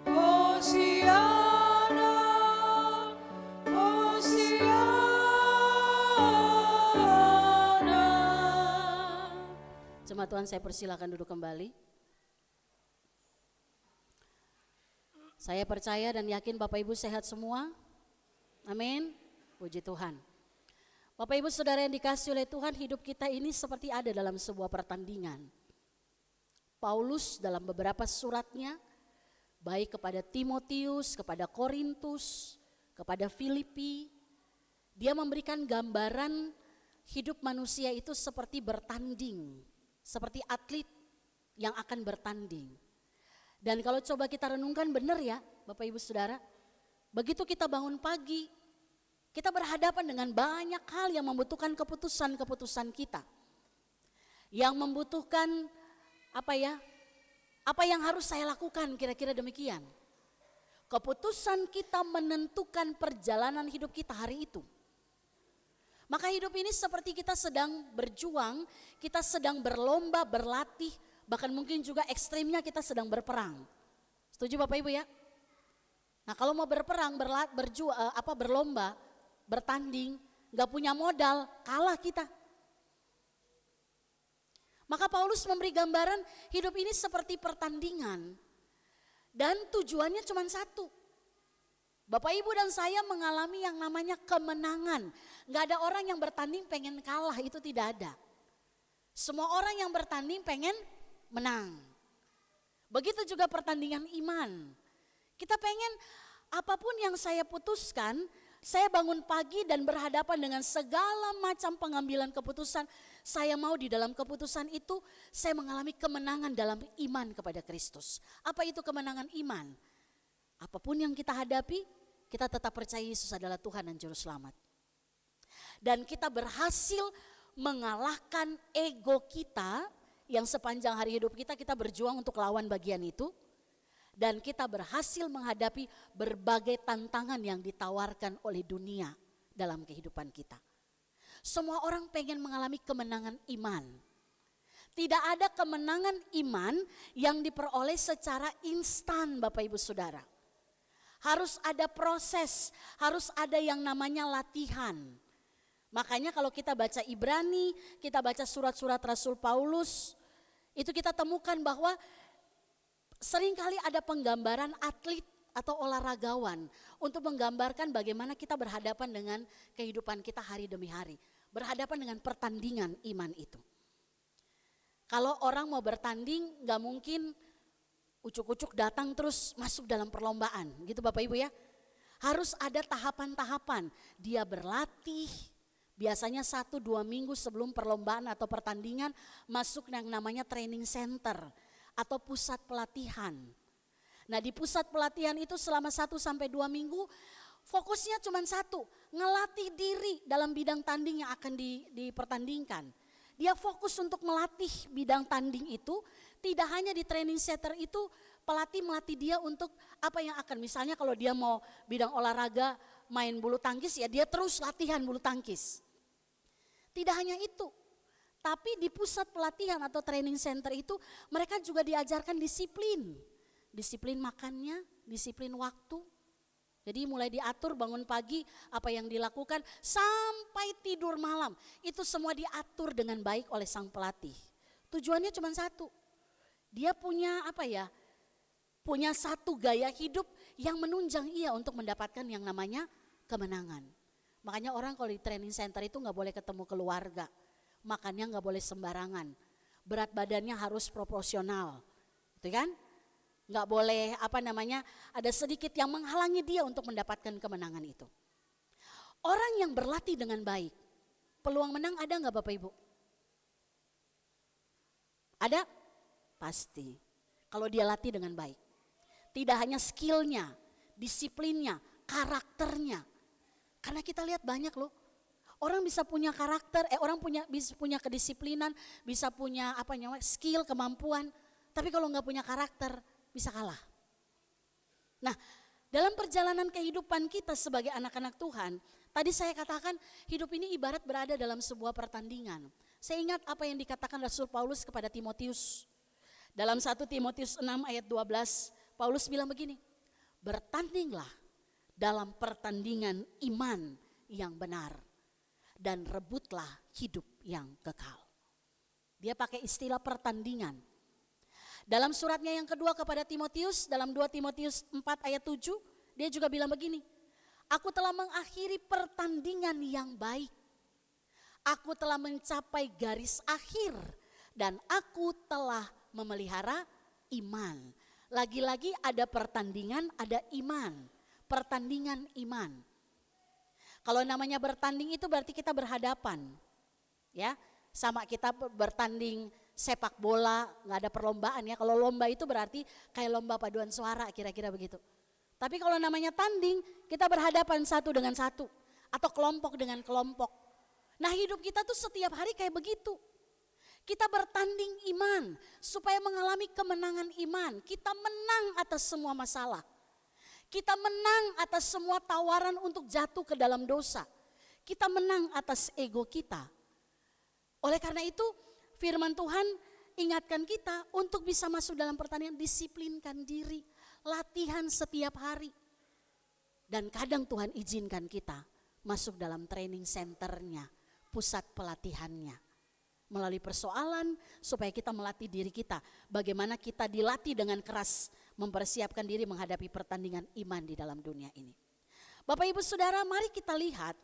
Hosiana, Hosiana. Jemaat Tuhan, saya persilakan duduk kembali. Saya percaya dan yakin Bapak Ibu sehat semua. Amin. Puji Tuhan. Bapak Ibu Saudara yang dikasihi oleh Tuhan, hidup kita ini seperti ada dalam sebuah pertandingan. Paulus dalam beberapa suratnya, baik kepada Timotius, kepada Korintus, kepada Filipi, dia memberikan gambaran hidup manusia itu seperti bertanding, seperti atlet yang akan bertanding. Dan kalau coba kita renungkan benar ya Bapak Ibu Saudara, begitu kita bangun pagi, kita berhadapan dengan banyak hal yang membutuhkan keputusan-keputusan kita. Yang membutuhkan apa yang harus saya lakukan, kira-kira demikian. Keputusan kita menentukan perjalanan hidup kita hari itu. Maka hidup ini seperti kita sedang berjuang, kita sedang berlomba, berlatih, bahkan mungkin juga ekstrimnya kita sedang berperang. Setuju Bapak Ibu ya? Nah kalau mau berperang, berlomba, bertanding, gak punya modal, kalah kita. Maka Paulus memberi gambaran hidup ini seperti pertandingan. Dan tujuannya cuma satu. Bapak Ibu dan saya mengalami yang namanya kemenangan. Gak ada orang yang bertanding pengen kalah, itu tidak ada. Semua orang yang bertanding pengen menang. Begitu juga pertandingan iman. Kita pengen apapun yang saya putuskan, saya bangun pagi dan berhadapan dengan segala macam pengambilan keputusan. Saya mau di dalam keputusan itu saya mengalami kemenangan dalam iman kepada Kristus. Apa itu kemenangan iman? Apapun yang kita hadapi, kita tetap percaya Yesus adalah Tuhan dan Juru Selamat. Dan kita berhasil mengalahkan ego kita yang sepanjang hari hidup kita berjuang untuk lawan bagian itu. Dan kita berhasil menghadapi berbagai tantangan yang ditawarkan oleh dunia dalam kehidupan kita. Semua orang pengen mengalami kemenangan iman. Tidak ada kemenangan iman yang diperoleh secara instan Bapak Ibu Saudara. Harus ada proses, harus ada yang namanya latihan. Makanya kalau kita baca Ibrani, kita baca surat-surat Rasul Paulus, itu kita temukan bahwa seringkali ada penggambaran atlet atau olahragawan untuk menggambarkan bagaimana kita berhadapan dengan kehidupan kita hari demi hari. Berhadapan dengan pertandingan iman itu. Kalau orang mau bertanding gak mungkin ucuk-ucuk datang terus masuk dalam perlombaan. Gitu Bapak Ibu ya. Harus ada tahapan-tahapan. Dia berlatih. Biasanya 1-2 minggu sebelum perlombaan atau pertandingan masuk yang namanya training center atau pusat pelatihan. Nah di pusat pelatihan itu selama 1-2 minggu fokusnya cuma satu, ngelatih diri dalam bidang tanding yang akan dipertandingkan. Dia fokus untuk melatih bidang tanding itu, tidak hanya di training center itu pelatih melatih dia untuk apa yang akan, misalnya kalau dia mau bidang olahraga main bulu tangkis ya dia terus latihan bulu tangkis. Tidak hanya itu, tapi di pusat pelatihan atau training center itu mereka juga diajarkan disiplin. Disiplin makannya, disiplin waktu. Jadi mulai diatur bangun pagi apa yang dilakukan sampai tidur malam. Itu semua diatur dengan baik oleh sang pelatih. Tujuannya cuma satu. Dia punya punya satu gaya hidup yang menunjang ia untuk mendapatkan yang namanya kemenangan. Makanya orang kalau di training center itu gak boleh ketemu keluarga. Makannya gak boleh sembarangan. Berat badannya harus proporsional. Gitu kan? Gak boleh ada sedikit yang menghalangi dia untuk mendapatkan kemenangan itu. Orang yang berlatih dengan baik, peluang menang ada gak Bapak Ibu? Ada? Pasti. Kalau dia latih dengan baik. Tidak hanya skillnya, disiplinnya, karakternya. Karena kita lihat banyak loh. Orang bisa punya karakter, bisa punya kedisiplinan, bisa punya skill, kemampuan. Tapi kalau gak punya karakter, bisa kalah. Nah, dalam perjalanan kehidupan kita sebagai anak-anak Tuhan, tadi saya katakan hidup ini ibarat berada dalam sebuah pertandingan. Saya ingat apa yang dikatakan Rasul Paulus kepada Timotius. Dalam 1 Timotius 6 ayat 12, Paulus bilang begini, bertandinglah dalam pertandingan iman yang benar dan rebutlah hidup yang kekal. Dia pakai istilah pertandingan. Dalam suratnya yang kedua kepada Timotius, dalam 2 Timotius 4 ayat 7, dia juga bilang begini, aku telah mengakhiri pertandingan yang baik. Aku telah mencapai garis akhir dan aku telah memelihara iman. Lagi-lagi ada pertandingan, ada iman. Pertandingan iman. Kalau namanya bertanding itu berarti kita berhadapan. Ya, sama kita bertanding sepak bola, nggak ada perlombaan ya. Kalau lomba itu berarti kayak lomba paduan suara kira-kira begitu. Tapi kalau namanya tanding, kita berhadapan satu dengan satu atau kelompok dengan kelompok. Nah hidup kita tuh setiap hari kayak begitu. Kita bertanding iman supaya mengalami kemenangan iman. Kita menang atas semua masalah. Kita menang atas semua tawaran untuk jatuh ke dalam dosa. Kita menang atas ego kita. Oleh karena itu firman Tuhan ingatkan kita untuk bisa masuk dalam pertandingan, disiplinkan diri, latihan setiap hari. Dan kadang Tuhan izinkan kita masuk dalam training centernya, pusat pelatihannya. Melalui persoalan supaya kita melatih diri kita. Bagaimana kita dilatih dengan keras mempersiapkan diri menghadapi pertandingan iman di dalam dunia ini. Bapak Ibu Saudara, mari kita lihat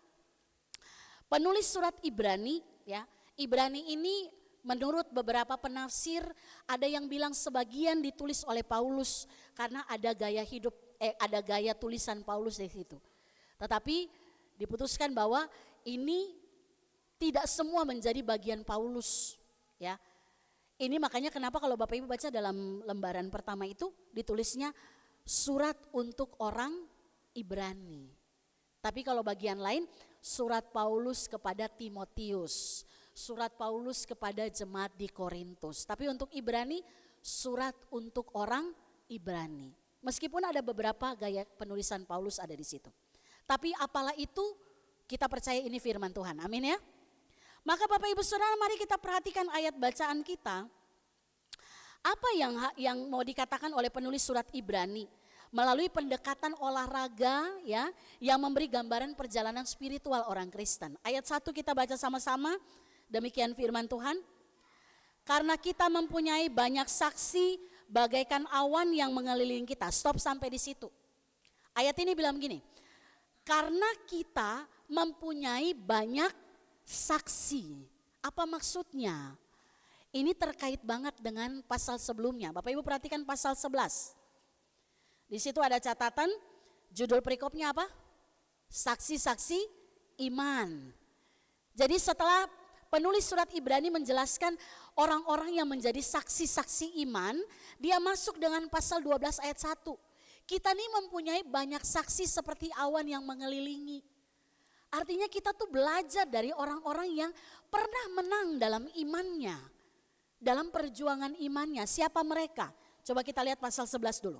penulis surat Ibrani ya. Ibrani ini menurut beberapa penafsir ada yang bilang sebagian ditulis oleh Paulus karena ada gaya tulisan Paulus di situ. Tetapi diputuskan bahwa ini tidak semua menjadi bagian Paulus ya. Ini makanya kenapa kalau Bapak Ibu baca dalam lembaran pertama itu ditulisnya surat untuk orang Ibrani. Tapi kalau bagian lain surat Paulus kepada Timotius, surat Paulus kepada jemaat di Korintus. Tapi untuk Ibrani surat untuk orang Ibrani. Meskipun ada beberapa gaya penulisan Paulus ada di situ. Tapi apalah itu, kita percaya ini firman Tuhan. Amin ya. Maka Bapak Ibu Saudara, mari kita perhatikan ayat bacaan kita. Apa yang mau dikatakan oleh penulis surat Ibrani melalui pendekatan olahraga ya, yang memberi gambaran perjalanan spiritual orang Kristen. Ayat 1 kita baca sama-sama. Demikian firman Tuhan. Karena kita mempunyai banyak saksi bagaikan awan yang mengelilingi kita. Stop sampai di situ. Ayat ini bilang begini. Karena kita mempunyai banyak saksi. Apa maksudnya? Ini terkait banget dengan pasal sebelumnya. Bapak Ibu perhatikan pasal 11. Di situ ada catatan, judul perikopnya apa? Saksi-saksi iman. Jadi setelah penulis surat Ibrani menjelaskan orang-orang yang menjadi saksi-saksi iman, dia masuk dengan pasal 12 ayat 1. Kita nih mempunyai banyak saksi seperti awan yang mengelilingi. Artinya kita tuh belajar dari orang-orang yang pernah menang dalam imannya. Dalam perjuangan imannya. Siapa mereka? Coba kita lihat pasal 11 dulu.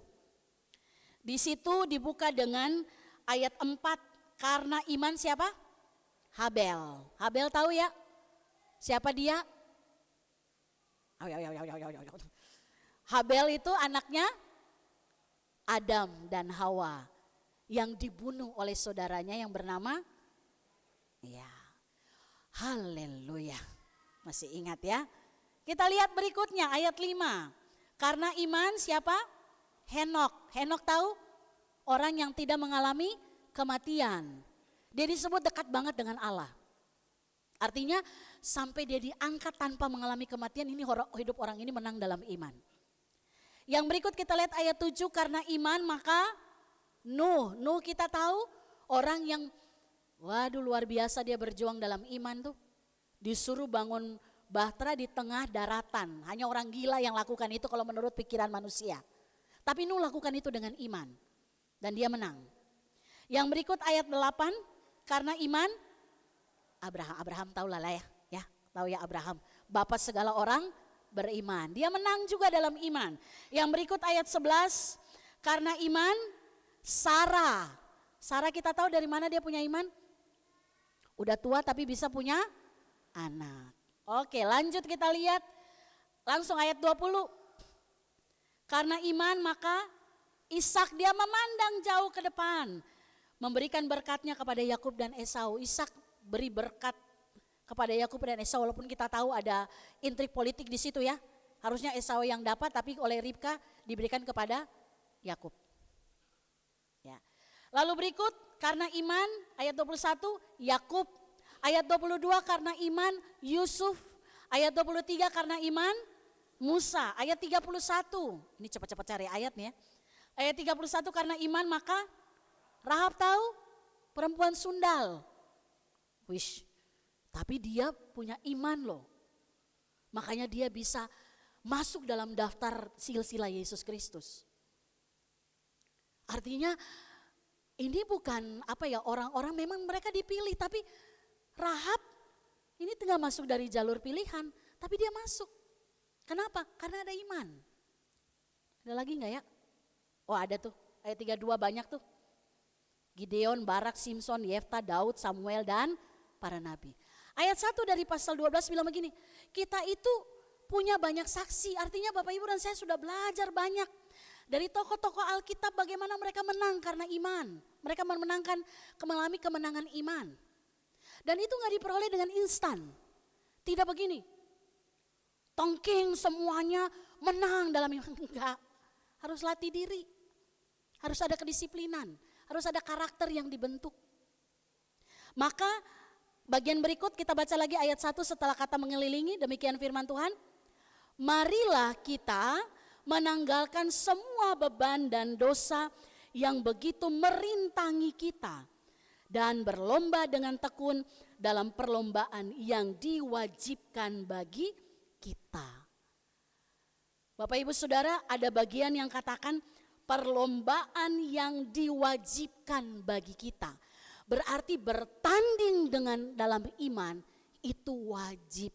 Di situ dibuka dengan ayat 4. Karena iman siapa? Habel. Habel tahu ya? Siapa dia? Habel itu anaknya Adam dan Hawa yang dibunuh oleh saudaranya yang bernama ya. Haleluya. Masih ingat ya? Kita lihat berikutnya ayat 5. Karena iman siapa? Henok. Henok tahu? Orang yang tidak mengalami kematian. Dia disebut dekat banget dengan Allah. Artinya sampai dia diangkat tanpa mengalami kematian, ini hidup orang ini menang dalam iman. Yang berikut kita lihat ayat 7, karena iman maka Nuh kita tahu orang yang waduh luar biasa dia berjuang dalam iman tuh. Disuruh bangun bahtera di tengah daratan. Hanya orang gila yang lakukan itu kalau menurut pikiran manusia. Tapi Nuh lakukan itu dengan iman. Dan dia menang. Yang berikut ayat 8, karena iman Abraham tahu lah ya. Tahu ya Abraham. Bapak segala orang beriman. Dia menang juga dalam iman. Yang berikut ayat 11, karena iman Sarah. Sarah kita tahu dari mana dia punya iman? Udah tua tapi bisa punya anak. Oke, lanjut kita lihat. Langsung ayat 20. Karena iman maka Ishak dia memandang jauh ke depan. Memberikan berkatnya kepada Yakub dan Esau. Ishak beri berkat kepada Yakub dan Esau, walaupun kita tahu ada intrik politik di situ ya. Harusnya Esau yang dapat, tapi oleh Ribka diberikan kepada Yakub. Ya. Lalu berikut, karena iman ayat 21 Yakub, ayat 22 karena iman Yusuf, ayat 23 karena iman Musa, ayat 31. Ini cepat-cepat cari ayatnya. Ayat 31 karena iman maka Rahab tahu perempuan sundal. Wish. Tapi dia punya iman loh. Makanya dia bisa masuk dalam daftar silsilah Yesus Kristus. Artinya ini bukan orang-orang memang mereka dipilih, tapi Rahab ini tengah masuk dari jalur pilihan, tapi dia masuk. Kenapa? Karena ada iman. Ada lagi enggak ya? Oh ada tuh, ayat 32 banyak tuh. Gideon, Barak, Simson, Yefta, Daud, Samuel, dan para nabi. Ayat 1 dari pasal 12 bilang begini, kita itu punya banyak saksi, artinya Bapak Ibu dan saya sudah belajar banyak. Dari tokoh-tokoh Alkitab bagaimana mereka menang karena iman. Mereka mengalami kemenangan iman. Dan itu gak diperoleh dengan instan. Tidak begini, tongking semuanya menang dalam iman. Enggak, harus latih diri. Harus ada kedisiplinan. Harus ada karakter yang dibentuk. Maka bagian berikut kita baca lagi ayat 1 setelah kata mengelilingi, demikian firman Tuhan. Marilah kita menanggalkan semua beban dan dosa yang begitu merintangi kita. Dan berlomba dengan tekun dalam perlombaan yang diwajibkan bagi kita. Bapak Ibu Saudara, ada bagian yang katakan perlombaan yang diwajibkan bagi kita. Berarti bertanding dengan dalam iman itu wajib.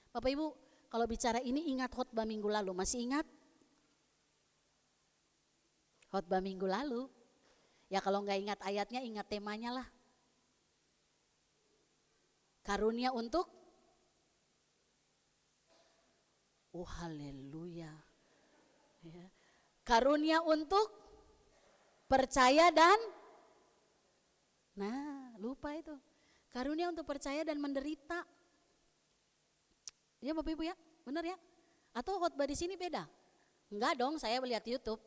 Bapak Ibu, kalau bicara ini ingat khotbah minggu lalu, masih ingat? Khotbah minggu lalu. Ya kalau nggak ingat ayatnya, ingat temanya lah. Karunia untuk haleluya. Ya. Karunia untuk percaya dan lupa itu. Karunia untuk percaya dan menderita. Ya Bapak Ibu ya, benar ya? Atau khotbah di sini beda? Enggak dong, saya melihat YouTube.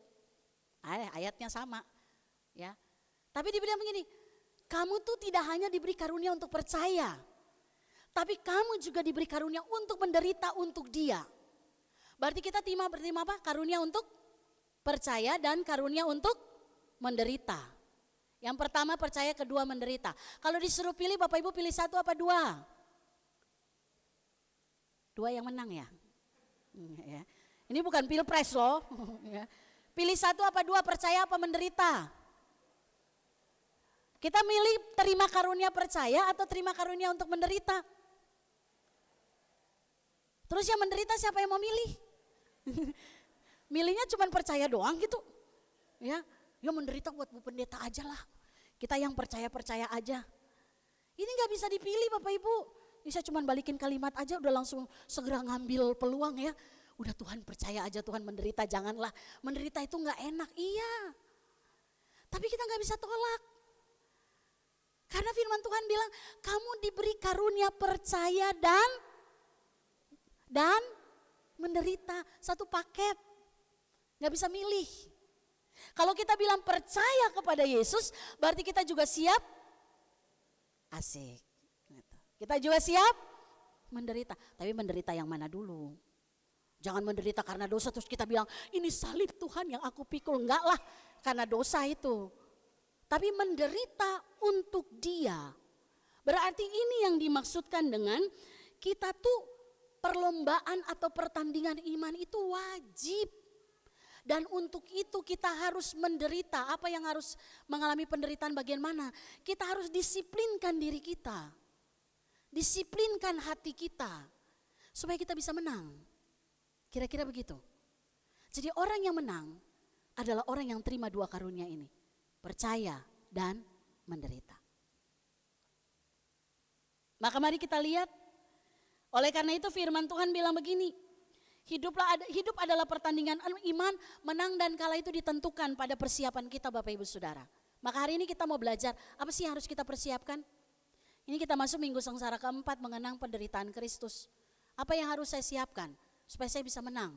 Ayatnya sama. Ya. Tapi dibilang begini, kamu tuh tidak hanya diberi karunia untuk percaya, tapi kamu juga diberi karunia untuk menderita untuk Dia. Berarti kita terima apa? Karunia untuk percaya dan karunia untuk menderita. Yang pertama percaya, kedua menderita. Kalau disuruh pilih, Bapak Ibu pilih satu apa dua? Dua yang menang ya. Ya. Ini bukan pilpres loh. Ya. Pilih satu apa dua, percaya apa menderita? Kita milih terima karunia percaya atau terima karunia untuk menderita? Terus yang menderita siapa yang mau milih? Milihnya cuma percaya doang gitu. Ya menderita buat Bu Pendeta aja lah. Kita yang percaya-percaya aja. Ini gak bisa dipilih Bapak Ibu. Bisa cuma balikin kalimat aja udah langsung segera ngambil peluang ya. Udah Tuhan percaya aja, Tuhan menderita janganlah. Menderita itu gak enak, iya. Tapi kita gak bisa tolak. Karena firman Tuhan bilang kamu diberi karunia percaya dan menderita. Satu paket. Gak bisa milih. Kalau kita bilang percaya kepada Yesus, berarti kita juga siap. Asik. Kita juga siap menderita. Tapi menderita yang mana dulu? Jangan menderita karena dosa terus kita bilang ini salib Tuhan yang aku pikul. Enggak lah, karena dosa itu. Tapi menderita untuk Dia. Berarti ini yang dimaksudkan dengan kita tuh perlombaan atau pertandingan iman itu wajib. Dan untuk itu kita harus menderita. Apa yang harus mengalami penderitaan bagian mana? Kita harus disiplinkan diri kita. Disiplinkan hati kita. Supaya kita bisa menang. Kira-kira begitu. Jadi orang yang menang adalah orang yang terima dua karunia ini. Percaya dan menderita. Maka mari kita lihat. Oleh karena itu firman Tuhan bilang begini. Hidup adalah pertandingan iman, menang dan kalah itu ditentukan pada persiapan kita Bapak Ibu Saudara. Maka hari ini kita mau belajar, apa sih yang harus kita persiapkan? Ini kita masuk minggu sengsara keempat mengenang penderitaan Kristus. Apa yang harus saya siapkan supaya saya bisa menang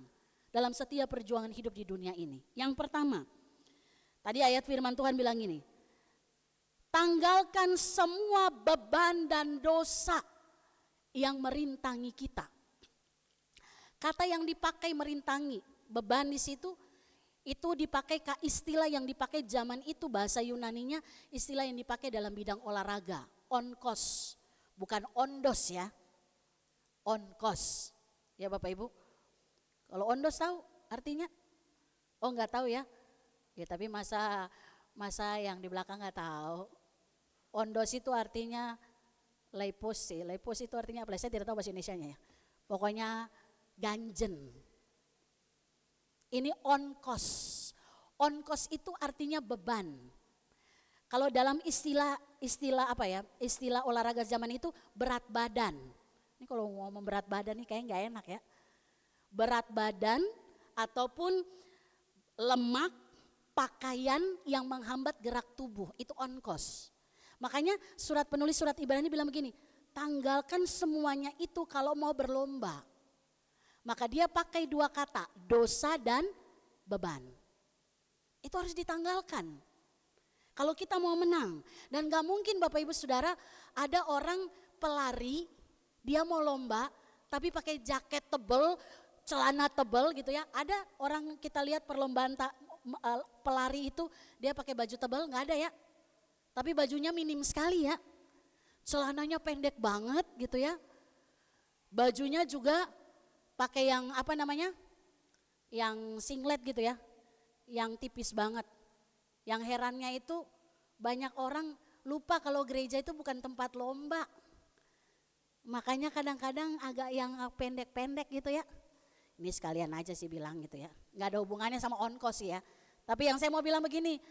dalam setiap perjuangan hidup di dunia ini? Yang pertama, tadi ayat firman Tuhan bilang ini, tanggalkan semua beban dan dosa yang merintangi kita. Kata yang dipakai merintangi, beban di situ itu dipakai istilah yang dipakai zaman itu bahasa Yunaninya, istilah yang dipakai dalam bidang olahraga, onkos, bukan ondos ya, onkos. Ya Bapak Ibu. Kalau ondos tahu artinya? Oh enggak tahu ya. Ya tapi masa yang di belakang enggak tahu. Ondos itu artinya leipos sih. Leipos itu artinya apa? Saya tidak tahu bahasa Indonesianya ya. Pokoknya ganjen. Ini onkos. Onkos itu artinya beban. Kalau dalam istilah apa ya? Istilah olahraga zaman itu berat badan. Ini kalau ngomong berat badan nih kayaknya nggak enak ya. Berat badan ataupun lemak, pakaian yang menghambat gerak tubuh itu onkos. Makanya penulis surat Ibrani bilang begini, tanggalkan semuanya itu kalau mau berlomba. Maka dia pakai dua kata, dosa dan beban. Itu harus ditanggalkan. Kalau kita mau menang. Dan gak mungkin Bapak Ibu Saudara ada orang pelari, dia mau lomba tapi pakai jaket tebel, celana tebel gitu ya. Ada orang kita lihat perlombaan pelari itu dia pakai baju tebel, gak ada ya. Tapi bajunya minim sekali ya. Celananya pendek banget gitu ya. Bajunya juga pakai yang apa namanya? Yang singlet gitu ya. Yang tipis banget. Yang herannya itu banyak orang lupa kalau gereja itu bukan tempat lomba. Makanya kadang-kadang agak yang pendek-pendek gitu ya. Ini sekalian aja sih bilang gitu ya. Gak ada hubungannya sama onkos ya. Tapi yang saya mau bilang begini.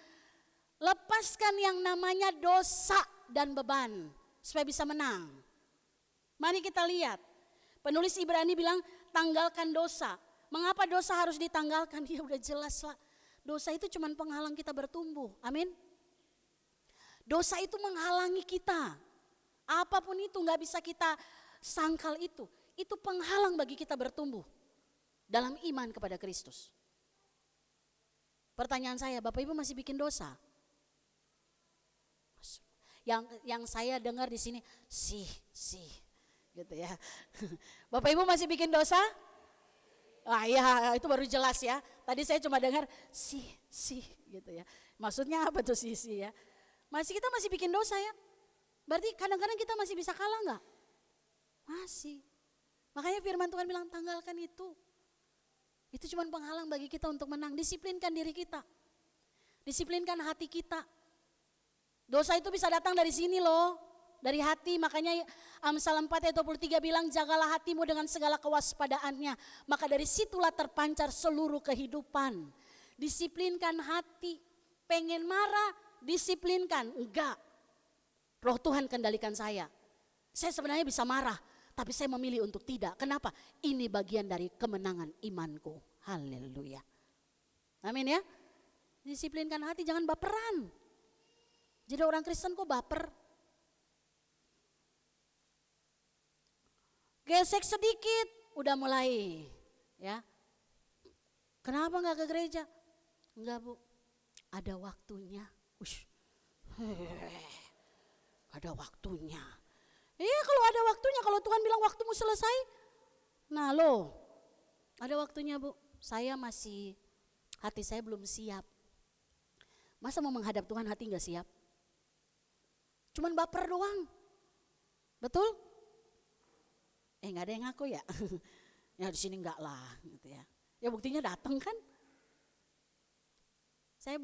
Lepaskan yang namanya dosa dan beban supaya bisa menang. Mari kita lihat. Penulis Ibrani bilang tanggalkan dosa. Mengapa dosa harus ditanggalkan? Ya udah jelas lah. Dosa itu cuma penghalang kita bertumbuh. Amin. Dosa itu menghalangi kita. Apapun itu gak bisa kita sangkal itu. Itu penghalang bagi kita bertumbuh dalam iman kepada Kristus. Pertanyaan saya, Bapak Ibu masih bikin dosa? Yang saya dengar di sini sih gitu ya. Bapak Ibu masih bikin dosa? Ah ya, itu baru jelas ya. Tadi saya cuma dengar sih gitu ya. Maksudnya apa tuh sih ya? Kita masih bikin dosa ya. Berarti kadang-kadang kita masih bisa kalah enggak? Masih. Makanya firman Tuhan bilang tanggalkan itu. Itu cuma penghalang bagi kita untuk menang. Disiplinkan diri kita. Disiplinkan hati kita. Dosa itu bisa datang dari sini loh, dari hati. Makanya Amsal 4 ayat 23 bilang jagalah hatimu dengan segala kewaspadaannya. Maka dari situlah terpancar seluruh kehidupan. Disiplinkan hati. Pengen marah, disiplinkan. Enggak. Roh Tuhan kendalikan saya. Saya sebenarnya bisa marah, tapi saya memilih untuk tidak. Kenapa? Ini bagian dari kemenangan imanku. Haleluya. Amin ya. Disiplinkan hati, jangan baperan. Jadi orang Kristen kok baper? Gesek sedikit, udah mulai. Ya. Kenapa gak ke gereja? Enggak Bu, ada waktunya. Ada waktunya. Iya kalau ada waktunya, kalau Tuhan bilang waktumu selesai. Nah loh, ada waktunya Bu. Hati saya belum siap. Masa mau menghadap Tuhan hati gak siap? Cuman baper doang. Betul? Gak ada yang ngaku ya? Ya di sini enggak lah gitu ya. Ya buktinya datang kan? Saya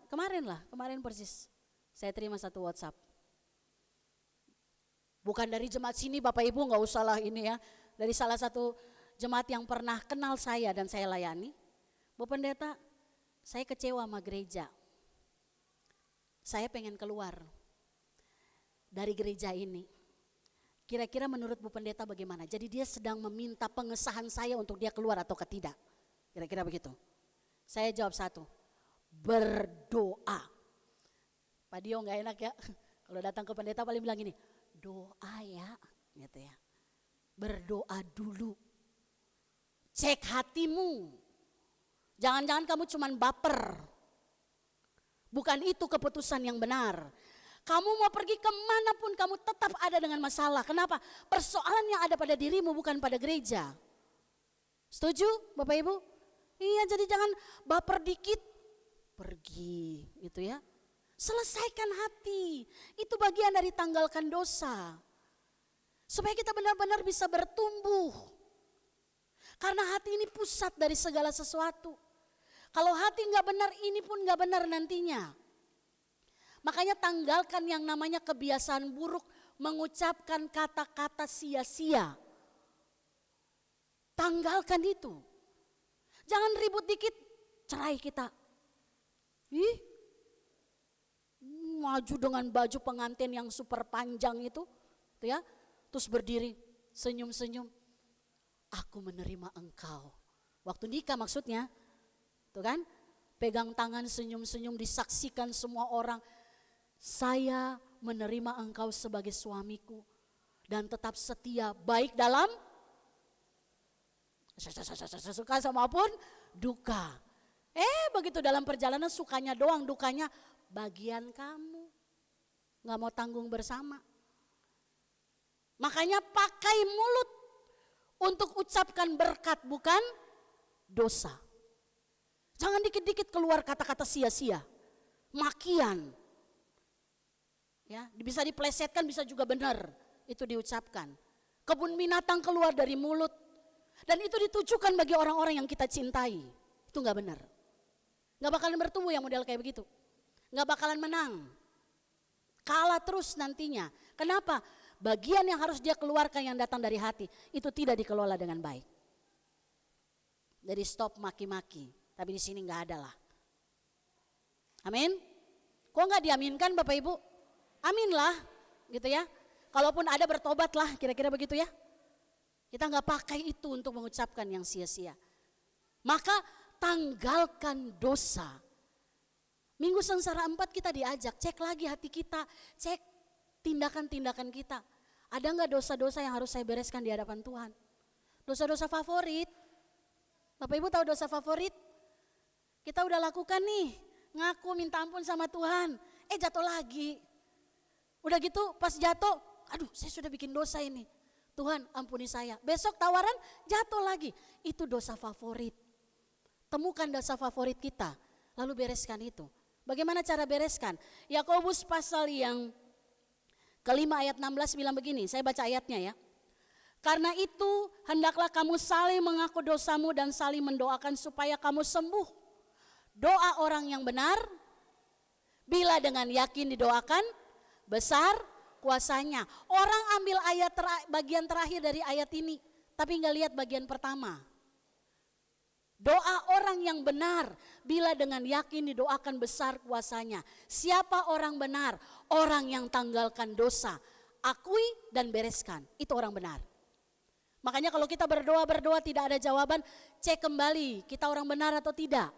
kemarin persis. Saya terima satu WhatsApp. Bukan dari jemaat sini Bapak Ibu, enggak usah lah ini ya. Dari salah satu jemaat yang pernah kenal saya dan saya layani. Bu Pendeta, saya kecewa sama gereja. Saya pengen keluar dari gereja ini. Kira-kira menurut Bu Pendeta bagaimana? Jadi dia sedang meminta pengesahan saya untuk dia keluar atau tidak. Kira-kira begitu. Saya jawab satu, berdoa. Pak Dio gak enak ya. Kalau datang ke pendeta paling bilang gini, doa ya. Gitu ya. Berdoa dulu. Cek hatimu. Jangan-jangan kamu cuman baper. Bukan itu keputusan yang benar. Kamu mau pergi kemanapun kamu tetap ada dengan masalah. Kenapa? Persoalan yang ada pada dirimu bukan pada gereja. Setuju Bapak Ibu? Iya, jadi jangan baper dikit pergi gitu ya. Selesaikan hati. Itu bagian dari tanggalkan dosa. Supaya kita benar-benar bisa bertumbuh. Karena hati ini pusat dari segala sesuatu. Kalau hati nggak benar, ini pun nggak benar nantinya. Makanya tanggalkan yang namanya kebiasaan buruk, mengucapkan kata-kata sia-sia. Tanggalkan itu. Jangan ribut dikit, cerai kita. Maju dengan baju pengantin yang super panjang itu, tuh ya, terus berdiri, senyum-senyum. Aku menerima engkau. Waktu nikah maksudnya, tuh kan, pegang tangan senyum-senyum disaksikan semua orang. Saya menerima engkau sebagai suamiku dan tetap setia baik dalam suka sama pun duka. Begitu dalam perjalanan sukanya doang, dukanya bagian kamu. Gak mau tanggung bersama. Makanya pakai mulut untuk ucapkan berkat, bukan dosa. Jangan dikit-dikit keluar kata-kata sia-sia, makian. Ya, bisa diplesetkan, bisa juga benar itu diucapkan. Kebun binatang keluar dari mulut. Dan itu ditujukan bagi orang-orang yang kita cintai. Itu gak benar. Gak bakalan bertumbuh yang model kayak begitu. Gak bakalan menang. Kalah terus nantinya. Kenapa? Bagian yang harus dia keluarkan yang datang dari hati, itu tidak dikelola dengan baik. Jadi stop maki-maki. Tapi di sini gak ada lah. Amin? Kok gak diaminkan Bapak Ibu? Aminlah, gitu ya. Kalaupun ada bertobatlah, kira-kira begitu ya. Kita gak pakai itu untuk mengucapkan yang sia-sia. Maka tanggalkan dosa. Minggu Sengsara 4 kita diajak, cek lagi hati kita, cek tindakan-tindakan kita. Ada gak dosa-dosa yang harus saya bereskan di hadapan Tuhan? Dosa-dosa favorit. Bapak Ibu tahu dosa favorit? Kita udah lakukan nih, ngaku minta ampun sama Tuhan. Jatuh lagi. Udah gitu pas jatuh, aduh saya sudah bikin dosa ini. Tuhan ampuni saya. Besok tawaran jatuh lagi. Itu dosa favorit. Temukan dosa favorit kita, lalu bereskan itu. Bagaimana cara bereskan? Yakobus pasal yang kelima ayat 16 bilang begini, saya baca ayatnya ya. Karena itu hendaklah kamu saling mengaku dosamu dan saling mendoakan supaya kamu sembuh. Doa orang yang benar, bila dengan yakin didoakan, besar kuasanya. Orang ambil bagian terakhir dari ayat ini, tapi nggak lihat bagian pertama. Doa orang yang benar, bila dengan yakin didoakan besar kuasanya. Siapa orang benar? Orang yang tanggalkan dosa, akui dan bereskan. Itu orang benar. Makanya kalau kita berdoa tidak ada jawaban, cek kembali kita orang benar atau tidak.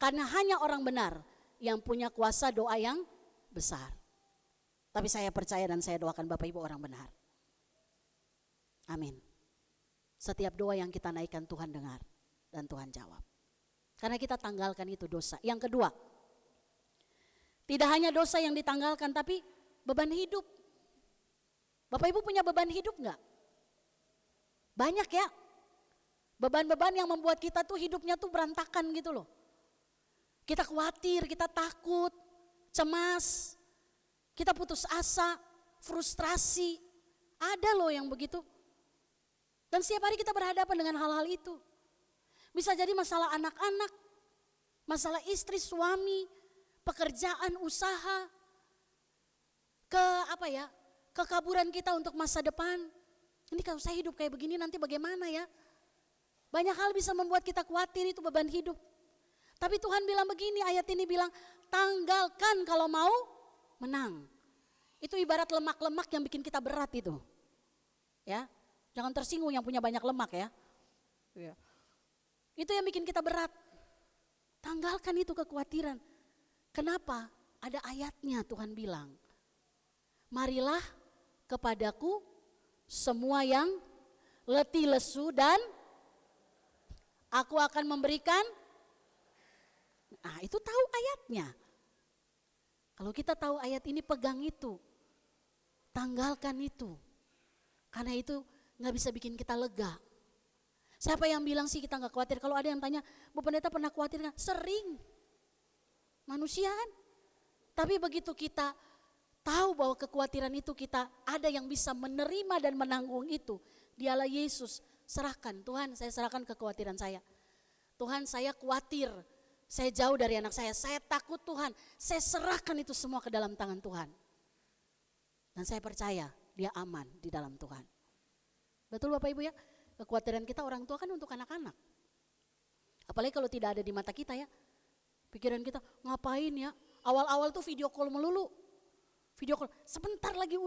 Karena hanya orang benar yang punya kuasa doa yang besar. Tapi saya percaya dan saya doakan Bapak Ibu orang benar. Amin. Setiap doa yang kita naikkan Tuhan dengar dan Tuhan jawab. Karena kita tanggalkan itu dosa. Yang kedua, tidak hanya dosa yang ditanggalkan tapi beban hidup. Bapak Ibu punya beban hidup enggak? Banyak ya. Beban-beban yang membuat kita tuh hidupnya tuh berantakan gitu loh. Kita khawatir, kita takut, cemas, kita putus asa, frustrasi. Ada loh yang begitu. Dan setiap hari kita berhadapan dengan hal-hal itu. Bisa jadi masalah anak-anak, masalah istri, suami, pekerjaan, usaha, kekaburan kita untuk masa depan. Ini kalau saya hidup kayak begini nanti bagaimana ya? Banyak hal bisa membuat kita khawatir, itu beban hidup. Tapi Tuhan bilang begini, ayat ini bilang, tanggalkan kalau mau menang. Itu ibarat lemak-lemak yang bikin kita berat itu. Ya, jangan tersinggung yang punya banyak lemak ya. Itu yang bikin kita berat. Tanggalkan itu kekhawatiran. Kenapa? Ada ayatnya Tuhan bilang. Marilah kepadaku semua yang letih lesu dan aku akan memberikan. Nah, itu tahu ayatnya. Kalau kita tahu ayat ini, pegang itu. Tanggalkan itu. Karena itu gak bisa bikin kita lega. Siapa yang bilang sih kita gak khawatir? Kalau ada yang tanya, Bu Pendeta pernah khawatir gak? Sering. Manusia kan. Tapi begitu kita tahu bahwa kekhawatiran itu kita ada yang bisa menerima dan menanggung itu. Dialah Yesus. serahkan. Tuhan, saya serahkan kekhawatiran saya. Tuhan, saya khawatir, saya jauh dari anak saya takut Tuhan. Saya serahkan itu semua ke dalam tangan Tuhan. Dan saya percaya dia aman di dalam Tuhan. Betul Bapak Ibu ya? Kekhawatiran kita orang tua kan untuk anak-anak. Apalagi kalau tidak ada di mata kita ya. Pikiran kita, ngapain ya? Awal-awal tuh video call melulu. Video call, sebentar lagi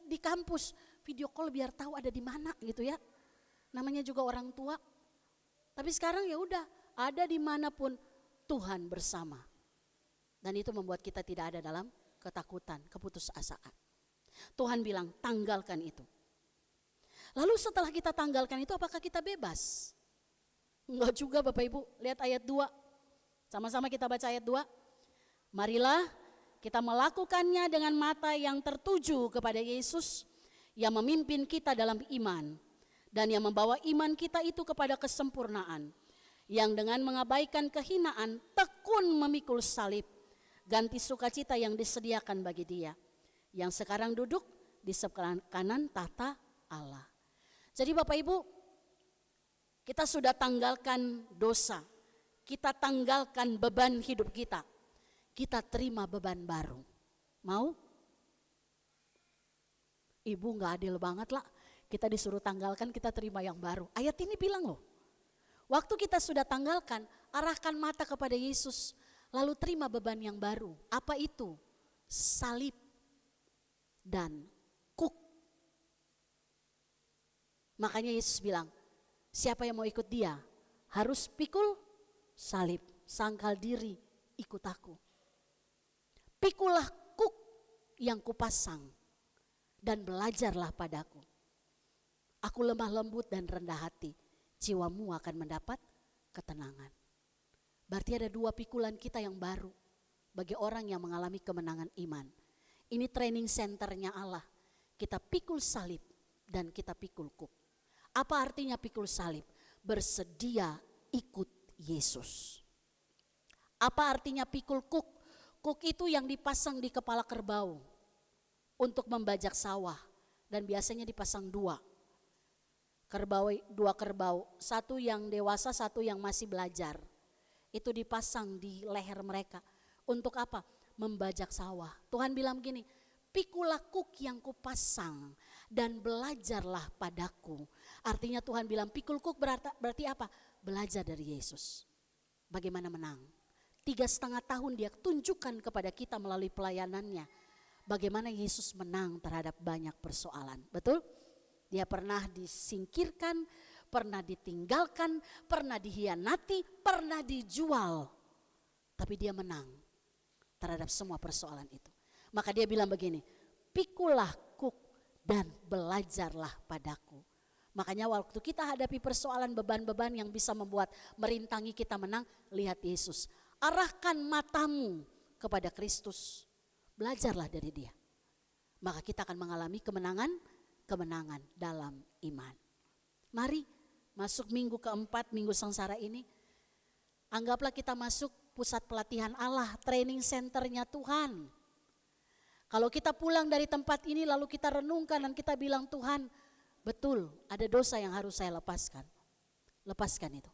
di kampus. Video call biar tahu ada di mana gitu ya. Namanya juga orang tua. Tapi sekarang ya udah, ada dimanapun Tuhan bersama. Dan itu membuat kita tidak ada dalam ketakutan, keputusasaan. Tuhan bilang tanggalkan itu. Lalu setelah kita tanggalkan itu apakah kita bebas? Enggak juga Bapak Ibu, lihat ayat 2. Sama-sama kita baca ayat 2. Marilah kita melakukannya dengan mata yang tertuju kepada Yesus yang memimpin kita dalam iman. Dan yang membawa iman kita itu kepada kesempurnaan. Yang dengan mengabaikan kehinaan tekun memikul salib. Ganti sukacita yang disediakan bagi dia. Yang sekarang duduk di sebelah kanan tahta Allah. Jadi Bapak Ibu, kita sudah tanggalkan dosa. Kita tanggalkan beban hidup kita. Kita terima beban baru. Mau? Ibu gak adil banget lah. Kita disuruh tanggalkan, kita terima yang baru. Ayat ini bilang loh, waktu kita sudah tanggalkan, arahkan mata kepada Yesus, lalu terima beban yang baru. Apa itu? Salib dan kuk. Makanya Yesus bilang, siapa yang mau ikut dia, harus pikul salib, sangkal diri, ikut aku. Pikulah kuk yang kupasang dan belajarlah padaku. Aku lemah lembut dan rendah hati, jiwamu akan mendapat ketenangan. Berarti ada 2 pikulan kita yang baru bagi orang yang mengalami kemenangan iman. Ini training centernya Allah. Kita pikul salib dan kita pikul kuk. Apa artinya pikul salib? Bersedia ikut Yesus. Apa artinya pikul kuk? Kuk itu yang dipasang di kepala kerbau untuk membajak sawah dan biasanya dipasang 2. Dua kerbau, satu yang dewasa, satu yang masih belajar. Itu dipasang di leher mereka. Untuk apa? Membajak sawah. Tuhan bilang begini, pikulah kuk yang kupasang dan belajarlah padaku. Artinya Tuhan bilang pikul kuk berarti apa? Belajar dari Yesus. Bagaimana menang? 3,5 tahun dia tunjukkan kepada kita melalui pelayanannya. Bagaimana Yesus menang terhadap banyak persoalan. Betul? Dia pernah disingkirkan, pernah ditinggalkan, pernah dihianati, pernah dijual. Tapi dia menang terhadap semua persoalan itu. Maka dia bilang begini, pikulah kuk dan belajarlah padaku. Makanya waktu kita hadapi persoalan beban-beban yang bisa membuat merintangi kita menang, lihat Yesus. Arahkan matamu kepada Kristus. Belajarlah dari dia. Maka kita akan mengalami kemenangan dalam iman. Mari masuk minggu keempat, minggu sengsara ini. Anggaplah kita masuk pusat pelatihan Allah, training centernya Tuhan. Kalau kita pulang dari tempat ini lalu kita renungkan dan kita bilang Tuhan, betul ada dosa yang harus saya lepaskan. Lepaskan itu.